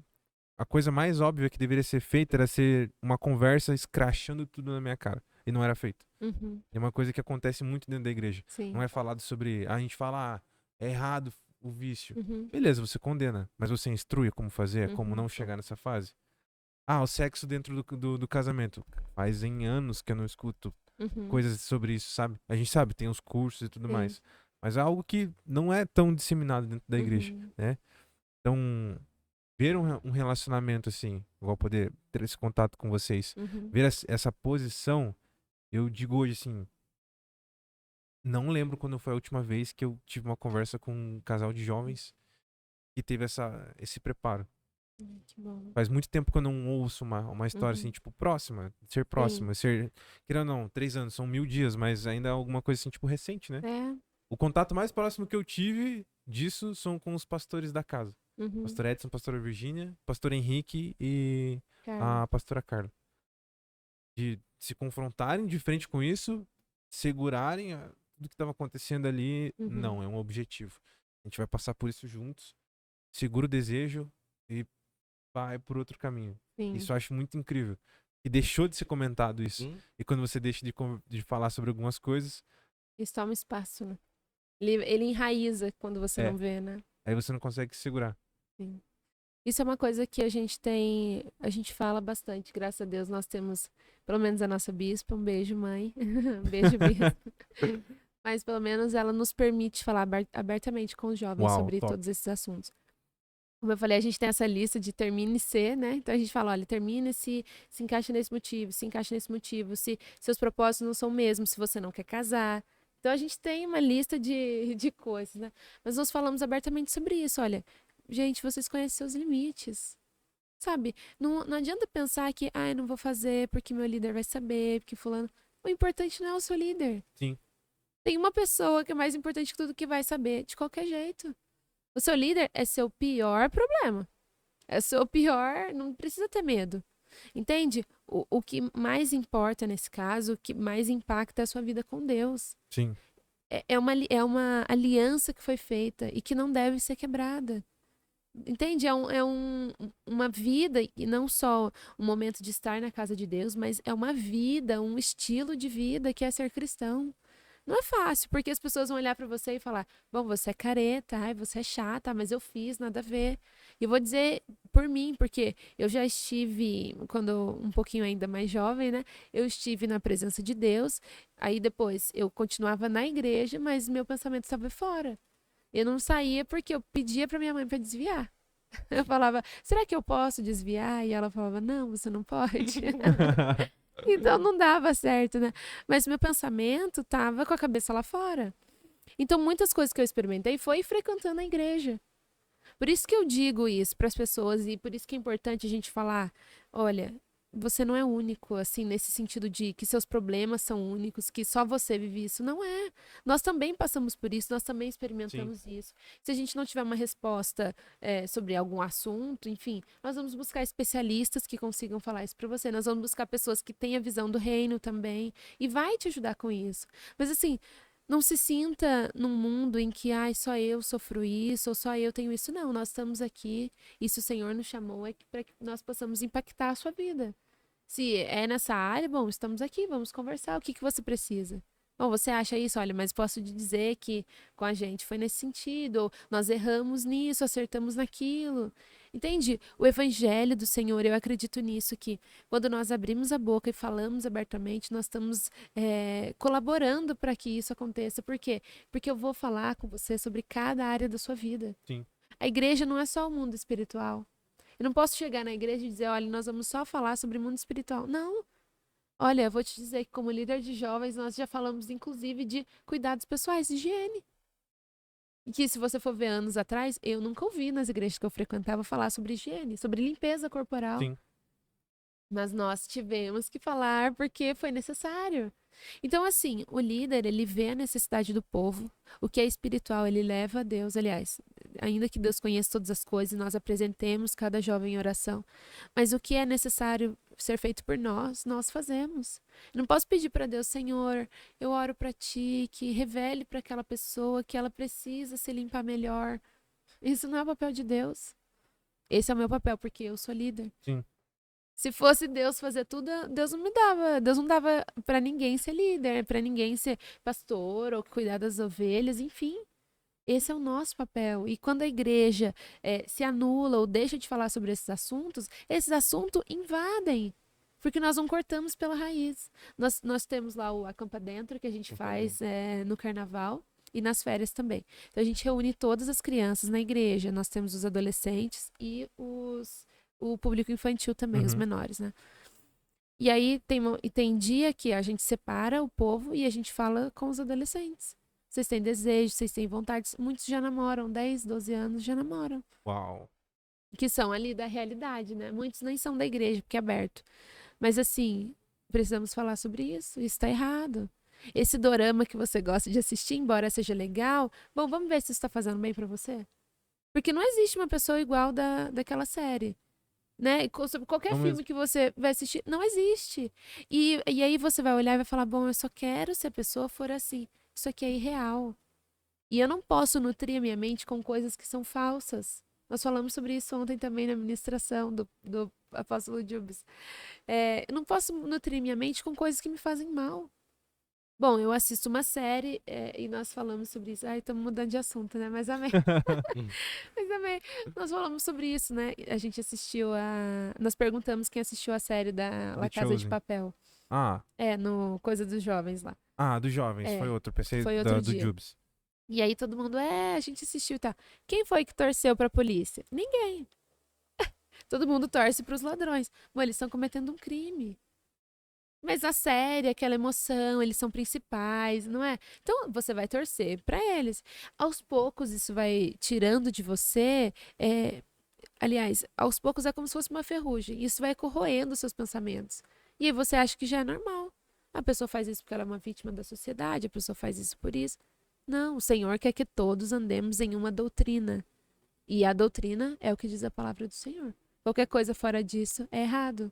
a coisa mais óbvia que deveria ser feita era ser uma conversa escrachando tudo na minha cara. E não era feito. Uhum. É uma coisa que acontece muito dentro da igreja. Não Sim. é falado sobre. A gente fala, é errado o vício. Uhum. Beleza, você condena, mas você instrui como fazer, como Uhum. não chegar nessa fase. O sexo dentro do casamento. Fazem anos que eu não escuto Uhum. coisas sobre isso, sabe? A gente sabe, tem os cursos e tudo Sim. mais. Mas é algo que não é tão disseminado dentro da igreja, Uhum. né? Então, ver um relacionamento assim, igual poder ter esse contato com vocês, Uhum. ver essa posição, eu digo hoje assim, não lembro quando foi a última vez que eu tive uma conversa com um casal de jovens que teve esse preparo. Que bom. Faz muito tempo que eu não ouço uma história assim, Uhum. tipo, próxima, ser Sim. próxima, ser, querendo ou não, 3 anos, são 1000 dias, mas ainda é alguma coisa assim, tipo, recente, né? É. O contato mais próximo que eu tive disso são com os pastores da casa. Uhum. Pastor Edson, pastora Virgínia, pastor Henrique e Carla. a pastora Carla. De se confrontarem de frente com isso, segurarem tudo que estava acontecendo ali. Uhum. Não, é um objetivo. A gente vai passar por isso juntos, segura o desejo e vai por outro caminho. Sim. Isso eu acho muito incrível. E deixou de ser comentado isso. E quando você deixa de falar sobre algumas coisas, Isso toma espaço, né? Ele enraiza quando você é, não vê, né? aí você não consegue segurar. Sim. Isso é uma coisa que a gente fala bastante, graças a Deus nós temos, pelo menos a nossa bispa, um beijo, mãe, um beijo, bispa. Mas pelo menos ela nos permite falar abertamente com os jovens Uau, sobre top. todos esses assuntos. Como eu falei, a gente tem essa lista de termine-se, né? Então a gente fala, olha, termine-se, se encaixa nesse motivo, se encaixa nesse motivo, se seus propósitos não são o mesmo, se você não quer casar. Então a gente tem uma lista de coisas, né? Mas nós falamos abertamente sobre isso, olha, gente, vocês conhecem seus limites. Sabe? Não adianta pensar que, eu não vou fazer porque meu líder vai saber, porque fulano. O importante não é o seu líder. Sim. Tem uma pessoa que é mais importante que tudo que vai saber, de qualquer jeito. O seu líder é seu pior problema. É seu pior, não precisa ter medo. Entende? O que mais importa nesse caso, o que mais impacta é a sua vida com Deus. Sim. É uma aliança que foi feita e que não deve ser quebrada. Entende? Uma vida, e não só um momento de estar na casa de Deus, mas é uma vida, um estilo de vida que é ser cristão. Não é fácil, porque as pessoas vão olhar pra você e falar: bom, você é careta, ai, você é chata, mas eu fiz, nada a ver. E eu vou dizer por mim, porque eu já estive, quando um pouquinho ainda mais jovem, né? Eu estive na presença de Deus, aí depois eu continuava na igreja, mas meu pensamento estava fora. Eu não saía porque eu pedia pra minha mãe pra desviar. Eu falava: será que eu posso desviar? E ela falava: não, você não pode. Então não dava certo, né? Mas meu pensamento tava com a cabeça lá fora. Então muitas coisas que eu experimentei foi frequentando a igreja. Por isso que eu digo isso para as pessoas e por isso que é importante a gente falar, olha, você não é único, assim, nesse sentido de que seus problemas são únicos, que só você vive isso. Não é. Nós também passamos por isso, nós também Sim. experimentamos isso. Se a gente não tiver uma resposta sobre algum assunto, enfim, nós vamos buscar especialistas que consigam falar isso para você. Nós vamos buscar pessoas que têm a visão do reino também e vai te ajudar com isso. Mas assim, não se sinta num mundo em que, só eu sofro isso, ou só eu tenho isso. Não, nós estamos aqui, e se o Senhor nos chamou é para que nós possamos impactar a sua vida. Se é nessa área, bom, estamos aqui, vamos conversar. O que você precisa? Bom, você acha isso? Olha, mas posso te dizer que com a gente foi nesse sentido, ou nós erramos nisso, acertamos naquilo. Entende? O evangelho do Senhor, eu acredito nisso, que quando nós abrimos a boca e falamos abertamente, nós estamos colaborando para que isso aconteça. Por quê? Porque eu vou falar com você sobre cada área da sua vida. Sim. A igreja não é só o mundo espiritual. Eu não posso chegar na igreja e dizer, olha, nós vamos só falar sobre o mundo espiritual. Não. Olha, eu vou te dizer que como líder de jovens, nós já falamos inclusive de cuidados pessoais, de higiene. E que se você for ver anos atrás, eu nunca ouvi nas igrejas que eu frequentava falar sobre higiene, sobre limpeza corporal. Sim. Mas nós tivemos que falar porque foi necessário. Então, assim, o líder, ele vê a necessidade do povo, o que é espiritual, ele leva a Deus. Aliás, ainda que Deus conheça todas as coisas, nós apresentemos cada jovem em oração. Mas o que é necessário ser feito por nós, nós fazemos. Eu não posso pedir para Deus, Senhor, eu oro para ti, que revele para aquela pessoa que ela precisa se limpar melhor. Isso não é o papel de Deus. Esse é o meu papel, porque eu sou líder. Sim. Se fosse Deus fazer tudo, Deus não dava para ninguém ser líder, para ninguém ser pastor ou cuidar das ovelhas, enfim. Esse é o nosso papel. E quando a igreja se anula ou deixa de falar sobre esses assuntos invadem. Porque nós não cortamos pela raiz. Nós temos lá o Acampa Dentro, que a gente faz no carnaval e nas férias também. Então a gente reúne todas as crianças na igreja. Nós temos os adolescentes e o público infantil também, os menores, né? E aí tem dia que a gente separa o povo e a gente fala com os adolescentes. Vocês têm desejo, vocês têm vontade. Muitos já namoram, 10, 12 anos já namoram. Uau. Que são ali da realidade, né? Muitos nem são da igreja, porque é aberto. Mas assim, precisamos falar sobre isso. Isso tá errado. Esse dorama que você gosta de assistir, embora seja legal, bom, vamos ver se isso tá fazendo bem pra você. Porque não existe uma pessoa igual daquela série. Né? Sobre qualquer filme que você vai assistir, não existe. E aí você vai olhar e vai falar, bom, eu só quero se a pessoa for assim. Isso aqui é irreal. E eu não posso nutrir a minha mente com coisas que são falsas. Nós falamos sobre isso ontem também na ministração do apóstolo Jubes. Eu não posso nutrir minha mente com coisas que me fazem mal. Bom, eu assisto uma série e nós falamos sobre isso. Ai, estamos mudando de assunto, né? Mas amém. Mas amém. Nós falamos sobre isso, né? A gente assistiu Nós perguntamos quem assistiu a série da La Casa de Papel. No Coisa dos Jovens lá. Dos Jovens. Foi outro. Pensei foi outro do dia. Jubes. E aí todo mundo, a gente assistiu e tá. Quem foi que torceu pra polícia? Ninguém. Todo mundo torce pros ladrões. Bom, eles estão cometendo um crime. Mas a série, aquela emoção, eles são principais, não é? Então, você vai torcer pra eles. Aos poucos, isso vai tirando de você... Aliás, aos poucos é como se fosse uma ferrugem. Isso vai corroendo os seus pensamentos. E aí você acha que já é normal. A pessoa faz isso porque ela é uma vítima da sociedade, a pessoa faz isso por isso. Não, o Senhor quer que todos andemos em uma doutrina. E a doutrina é o que diz a palavra do Senhor. Qualquer coisa fora disso é errado.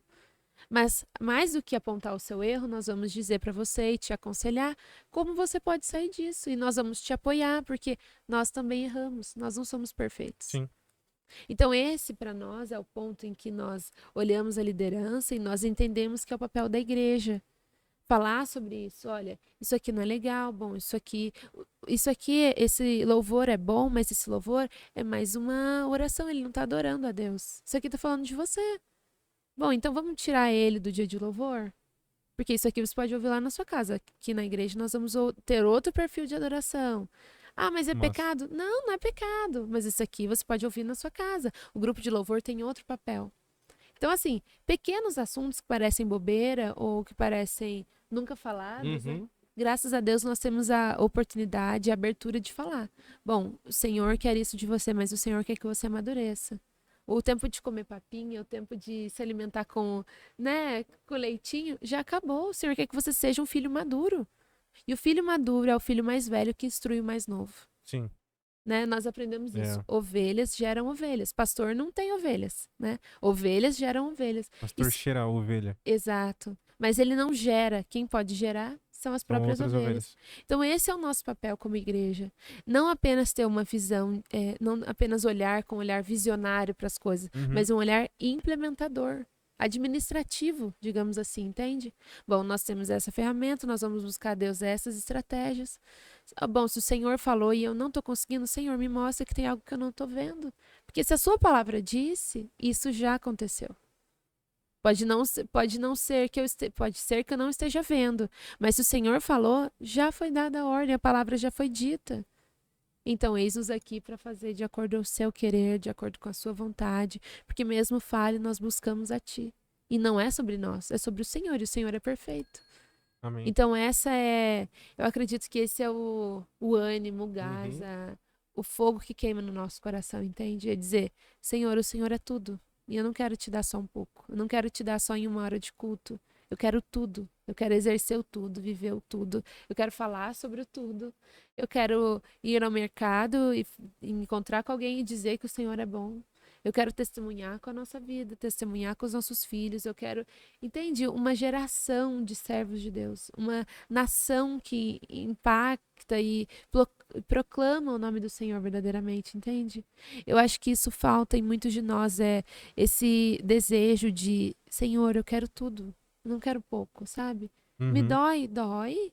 Mas, mais do que apontar o seu erro, nós vamos dizer para você e te aconselhar como você pode sair disso. E nós vamos te apoiar, porque nós também erramos. Nós não somos perfeitos. Sim. Então, esse, para nós, é o ponto em que nós olhamos a liderança e nós entendemos que é o papel da igreja. Falar sobre isso, olha, isso aqui não é legal, bom, isso aqui, esse louvor é bom, mas esse louvor é mais uma oração, ele não está adorando a Deus. Isso aqui está falando de você. Bom, então vamos tirar ele do dia de louvor? Porque isso aqui você pode ouvir lá na sua casa. Aqui na igreja nós vamos ter outro perfil de adoração. Mas é pecado? Não, não é pecado. Mas isso aqui você pode ouvir na sua casa. O grupo de louvor tem outro papel. Então, assim, pequenos assuntos que parecem bobeira ou que parecem nunca falados, né? Graças a Deus nós temos a oportunidade, a abertura de falar. Bom, o Senhor quer isso de você, mas o Senhor quer que você amadureça. O tempo de comer papinha, o tempo de se alimentar com leitinho, já acabou. O Senhor quer que você seja um filho maduro. E o filho maduro é o filho mais velho que instrui o mais novo. Sim. Né? Nós aprendemos isso. Ovelhas geram ovelhas. Pastor não tem ovelhas, né? Ovelhas geram ovelhas. Pastor cheira a ovelha. Exato. Mas ele não gera. Quem pode gerar são as próprias ovelhas. Então esse é o nosso papel como igreja. Não apenas ter uma visão, não apenas olhar com um olhar visionário para as coisas, mas um olhar implementador. Administrativo, digamos assim, entende? Bom, nós temos essa ferramenta, nós vamos buscar a Deus essas estratégias. Bom, se o Senhor falou e eu não estou conseguindo, Senhor, me mostra que tem algo que eu não estou vendo. Porque se a sua palavra disse, isso já aconteceu. Pode ser que eu não esteja vendo, mas se o Senhor falou, já foi dada a ordem, a palavra já foi dita. Então, eis-nos aqui para fazer de acordo com o seu querer, de acordo com a sua vontade, porque mesmo falhe, nós buscamos a Ti. E não é sobre nós, é sobre o Senhor, e o Senhor é perfeito. Amém. Então, eu acredito que esse é o ânimo, o gás, o fogo que queima no nosso coração, entende? É dizer, Senhor, o Senhor é tudo, e eu não quero te dar só um pouco, eu não quero te dar só em uma hora de culto, Eu quero tudo. Eu quero exercer o tudo, viver o tudo. Eu quero falar sobre o tudo. Eu quero ir ao mercado e encontrar com alguém e dizer que o Senhor é bom. Eu quero testemunhar com a nossa vida, testemunhar com os nossos filhos. Eu quero, entende? Uma geração de servos de Deus. Uma nação que impacta e proclama o nome do Senhor verdadeiramente, entende? Eu acho que isso falta em muitos de nós, esse desejo de, Senhor, eu quero tudo. Eu não quero pouco, sabe? Me Uhum. dói, dói.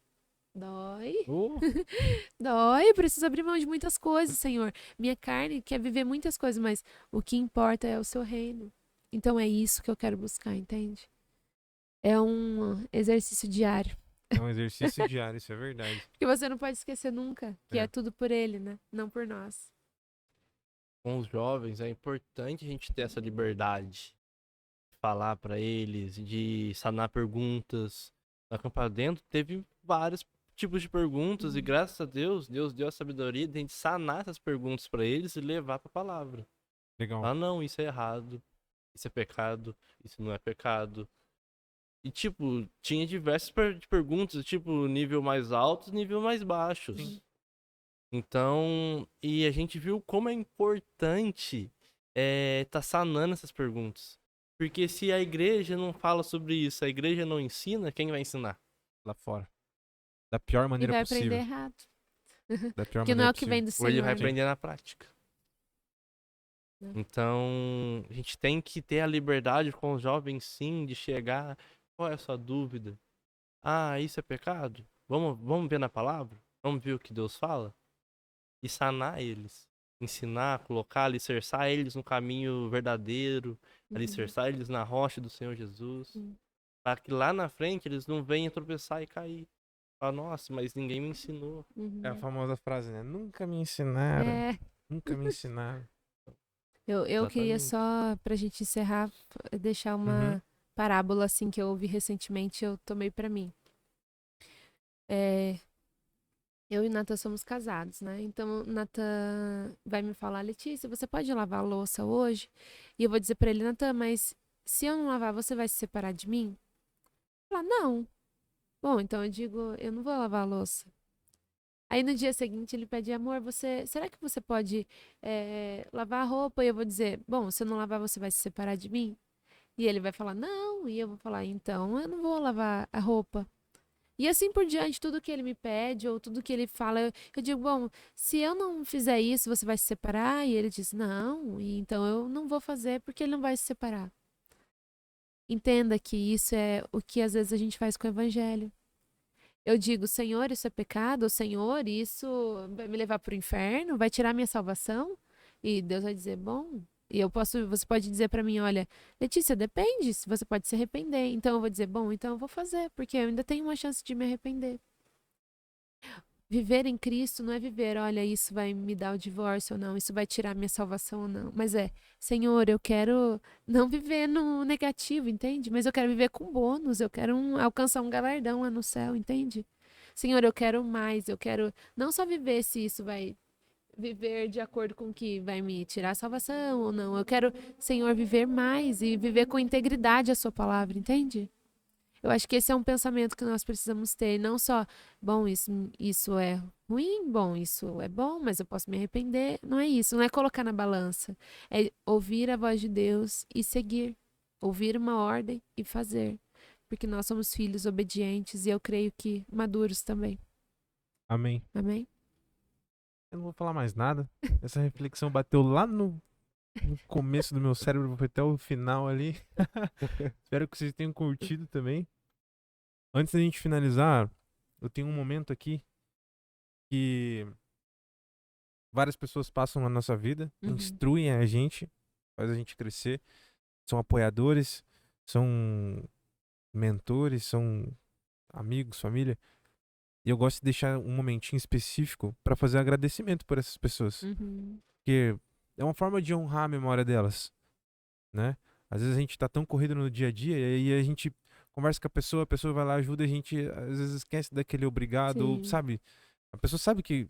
Dói, preciso abrir mão de muitas coisas, Senhor. Minha carne quer viver muitas coisas, mas o que importa é o seu reino. Então é isso que eu quero buscar, entende? É um exercício diário. É um exercício diário, isso é verdade. Porque você não pode esquecer nunca que É. é tudo por ele, né? Não por nós. Com os jovens é importante a gente ter essa liberdade de falar pra eles, de sanar perguntas. Na Campa Dentro teve vários tipos de perguntas e graças a Deus, Deus deu a sabedoria de a gente sanar essas perguntas pra eles e levar pra palavra. Legal. Ah, não, isso é errado, isso é pecado, isso não é pecado. E, tipo, tinha diversas perguntas, tipo, nível mais altos, nível mais baixos. Sim. Então, e a gente viu como é importante tá sanando essas perguntas. Porque se a igreja não fala sobre isso, a igreja não ensina, quem vai ensinar? Lá fora. Da pior E maneira vai aprender possível. errado. Da pior Porque não maneira é o que vem possível. do Ou ele Senhor. vai né? aprender na prática. Né? Então, a gente tem que ter a liberdade com os jovens, sim, de chegar. Qual é a sua dúvida? Ah, isso é pecado? Vamos ver na palavra? Vamos ver o que Deus fala? E sanar eles. Ensinar, colocar, alicerçar eles no caminho verdadeiro, alicerçar eles na rocha do Senhor Jesus. Para que lá na frente eles não venham tropeçar e cair. Fala, nossa, mas ninguém me ensinou. É a famosa frase, né? Nunca me ensinaram. É, Nunca me ensinaram. eu queria Exatamente. só, pra gente encerrar, deixar uma Uhum. parábola assim que eu ouvi recentemente, eu tomei pra mim. É, eu e o Nathan somos casados, né? Então o Nathan vai me falar, Letícia, você pode lavar a louça hoje? E eu vou dizer pra ele, Nathan, mas se eu não lavar, você vai se separar de mim? Ele fala, não. Bom, então eu digo, eu não vou lavar a louça. Aí no dia seguinte ele pede, amor, será que você pode lavar a roupa? E eu vou dizer, bom, se eu não lavar, você vai se separar de mim? E ele vai falar, não. E eu vou falar, então eu não vou lavar a roupa. E assim por diante, tudo que ele me pede ou tudo que ele fala, eu digo, bom, se eu não fizer isso, você vai se separar? E ele diz, não. E então eu não vou fazer porque ele não vai se separar. Entenda que isso é o que às vezes a gente faz com o evangelho. Eu digo, Senhor, isso é pecado? Senhor, isso vai me levar para o inferno? Vai tirar minha salvação? E Deus vai dizer, bom. E você pode dizer para mim, olha, Letícia, depende, se você pode se arrepender. Então eu vou dizer, bom, então eu vou fazer, porque eu ainda tenho uma chance de me arrepender. Viver em Cristo não é viver, olha, isso vai me dar o divórcio ou não, isso vai tirar minha salvação ou não. Mas Senhor, eu quero não viver no negativo, entende? Mas eu quero viver com bônus, eu quero alcançar um galardão lá no céu, entende? Senhor, eu quero mais, eu quero não só viver se isso vai viver de acordo com o que vai me tirar a salvação ou não. Eu quero, Senhor, viver mais e viver com integridade a sua palavra, entende? Eu acho que esse é um pensamento que nós precisamos ter, não só, bom, isso é ruim, bom, isso é bom, mas eu posso me arrepender. Não é isso, não é colocar na balança. É ouvir a voz de Deus e seguir. Ouvir uma ordem e fazer. Porque nós somos filhos obedientes e eu creio que maduros também. Amém. Amém? Eu não vou falar mais nada. Essa reflexão bateu lá no começo do meu cérebro, foi até o final ali. Espero que vocês tenham curtido também. Antes da gente finalizar, eu tenho um momento aqui que várias pessoas passam na nossa vida, instruem a gente, faz a gente crescer, são apoiadores, são mentores, são amigos, família. E eu gosto de deixar um momentinho específico para fazer agradecimento por essas pessoas. Porque é uma forma de honrar a memória delas, né? Às vezes a gente tá tão corrido no dia a dia e aí a gente conversa com a pessoa vai lá, ajuda, a gente às vezes esquece daquele obrigado, ou, sabe? A pessoa sabe que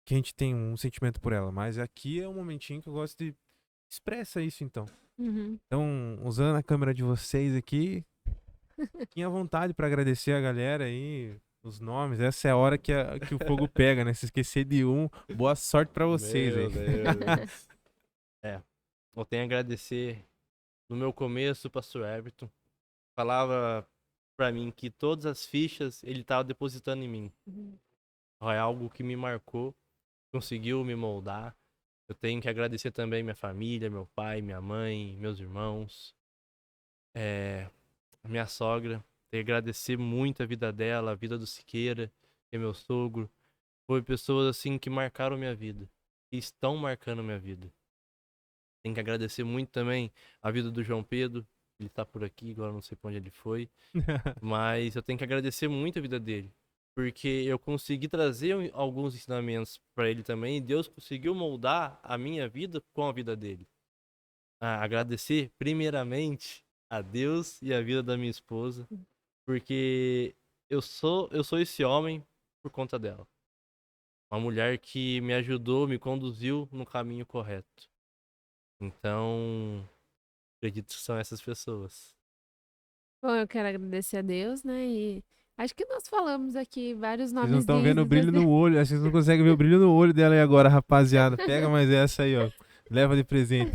a gente tem um sentimento por ela, mas aqui é um momentinho que eu gosto de expressa isso então. Então, usando a câmera de vocês aqui, Fiquem à vontade para agradecer a galera aí, os nomes. Essa é a hora que o fogo pega, né? Se esquecer de um, boa sorte para vocês aí. Meu Deus. Eu tenho a agradecer no meu começo, o pastor Everton. Falava pra mim que todas as fichas ele tava depositando em mim. É algo que me marcou, conseguiu me moldar. Eu tenho que agradecer também minha família, meu pai, minha mãe, meus irmãos, a minha sogra. Tenho que agradecer muito a vida dela, a vida do Siqueira, que é meu sogro. Foi pessoas assim que marcaram minha vida e estão marcando minha vida. Tenho que agradecer muito também a vida do João Pedro. Ele tá por aqui, agora não sei pra onde ele foi. Mas eu tenho que agradecer muito a vida dele. Porque eu consegui trazer alguns ensinamentos pra ele também. E Deus conseguiu moldar a minha vida com a vida dele. Agradecer, primeiramente, a Deus e a vida da minha esposa. Porque eu sou esse homem por conta dela. Uma mulher que me ajudou, me conduziu no caminho correto. Então, acredito que são essas pessoas. Bom, eu quero agradecer a Deus, né? E acho que nós falamos aqui vários Vocês não nomes estão vendo o deles, brilho né? no olho, vocês não conseguem ver o brilho no olho dela aí agora, rapaziada. Pega mais essa aí, ó. Leva de presente.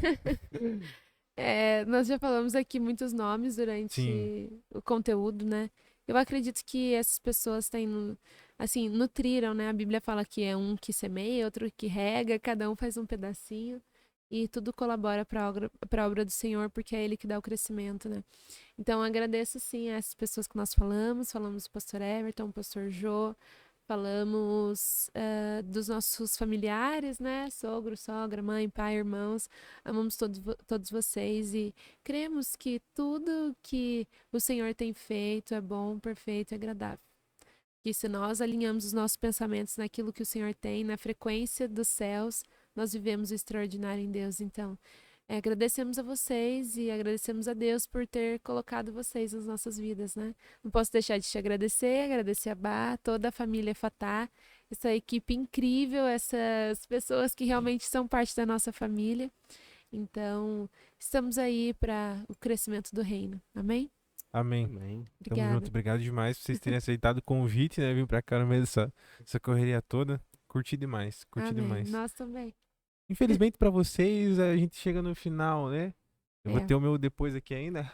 Nós já falamos aqui muitos nomes Sim. durante o conteúdo, né? Eu acredito que essas pessoas têm, assim, nutriram, né? A Bíblia fala que é um que semeia, outro que rega, cada um faz um pedacinho e tudo colabora para a obra do Senhor, porque é Ele que dá o crescimento, né? Então, agradeço, sim, a essas pessoas que nós falamos do pastor Everton, o pastor Jô, falamos dos nossos familiares, né? Sogro, sogra, mãe, pai, irmãos. Amamos todos vocês e cremos que tudo que o Senhor tem feito é bom, perfeito e agradável. Que se nós alinhamos os nossos pensamentos naquilo que o Senhor tem, na frequência dos céus, nós vivemos o extraordinário em Deus. Então, agradecemos a vocês e agradecemos a Deus por ter colocado vocês nas nossas vidas, né? Não posso deixar de te agradecer a Bá, toda a família Fatá, essa equipe incrível, essas pessoas que realmente são parte da nossa família. Então, estamos aí para o crescimento do reino. Amém? Amém. Amém. Tamo junto. Obrigada. Obrigado demais por vocês terem aceitado o convite, né? Vim pra cá no meio dessa correria toda. Curti demais, curti Amém. demais. Nós também. Infelizmente pra vocês, a gente chega no final, né? Eu vou É. ter o meu depois aqui ainda.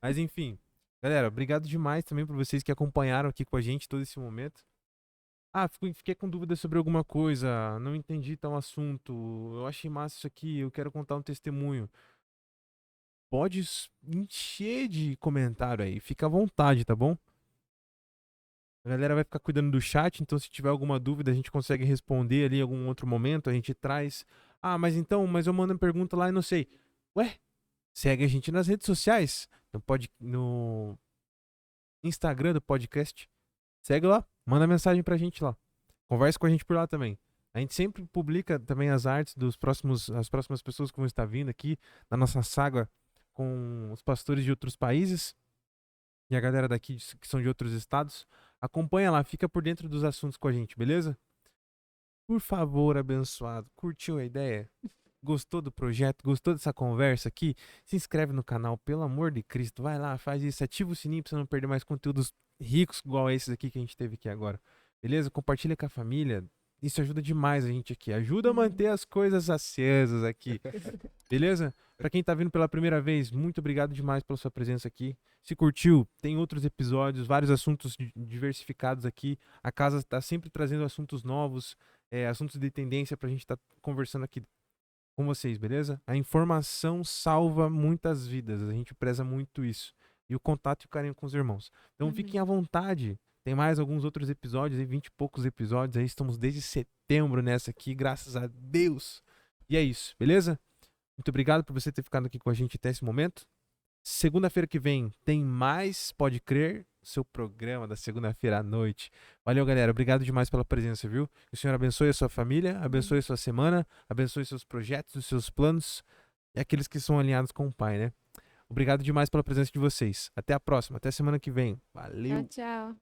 Mas enfim. Galera, obrigado demais também por vocês que acompanharam aqui com a gente todo esse momento. Fiquei com dúvida sobre alguma coisa, não entendi tal assunto, eu achei massa isso aqui, eu quero contar um testemunho. Pode encher de comentário aí, fica à vontade, tá bom? A galera vai ficar cuidando do chat, então se tiver alguma dúvida a gente consegue responder ali em algum outro momento, a gente traz. Mas eu mando uma pergunta lá e não sei. Ué, segue a gente nas redes sociais, no Instagram do podcast. Segue lá, manda mensagem pra gente lá. Conversa com a gente por lá também. A gente sempre publica também as artes as próximas pessoas que vão estar vindo aqui na nossa saga com os pastores de outros países e a galera daqui que são de outros estados. Acompanha lá, fica por dentro dos assuntos com a gente, beleza? Por favor, abençoado, curtiu a ideia? Gostou do projeto? Gostou dessa conversa aqui? Se inscreve no canal, pelo amor de Cristo. Vai lá, faz isso, ativa o sininho pra você não perder mais conteúdos ricos igual esses aqui que a gente teve aqui agora. Beleza? Compartilha com a família. Isso ajuda demais a gente aqui. Ajuda a manter as coisas acesas aqui. Beleza? Pra quem tá vindo pela primeira vez, muito obrigado demais pela sua presença aqui. Se curtiu, tem outros episódios, vários assuntos diversificados aqui. A casa tá sempre trazendo assuntos novos, assuntos de tendência pra gente estar conversando aqui com vocês, beleza? A informação salva muitas vidas, a gente preza muito isso. E o contato e o carinho com os irmãos. Então fiquem à vontade. Tem mais alguns outros episódios, aí 20 e poucos episódios, aí estamos desde setembro nessa aqui, graças a Deus. E é isso, beleza? Muito obrigado por você ter ficado aqui com a gente até esse momento. Segunda-feira que vem tem mais, pode crer, seu programa da segunda-feira à noite. Valeu, galera. Obrigado demais pela presença, viu? Que o Senhor abençoe a sua família, abençoe a sua semana, abençoe seus projetos, os seus planos e aqueles que são alinhados com o Pai, né? Obrigado demais pela presença de vocês. Até a próxima, até semana que vem. Valeu! Tchau, tchau.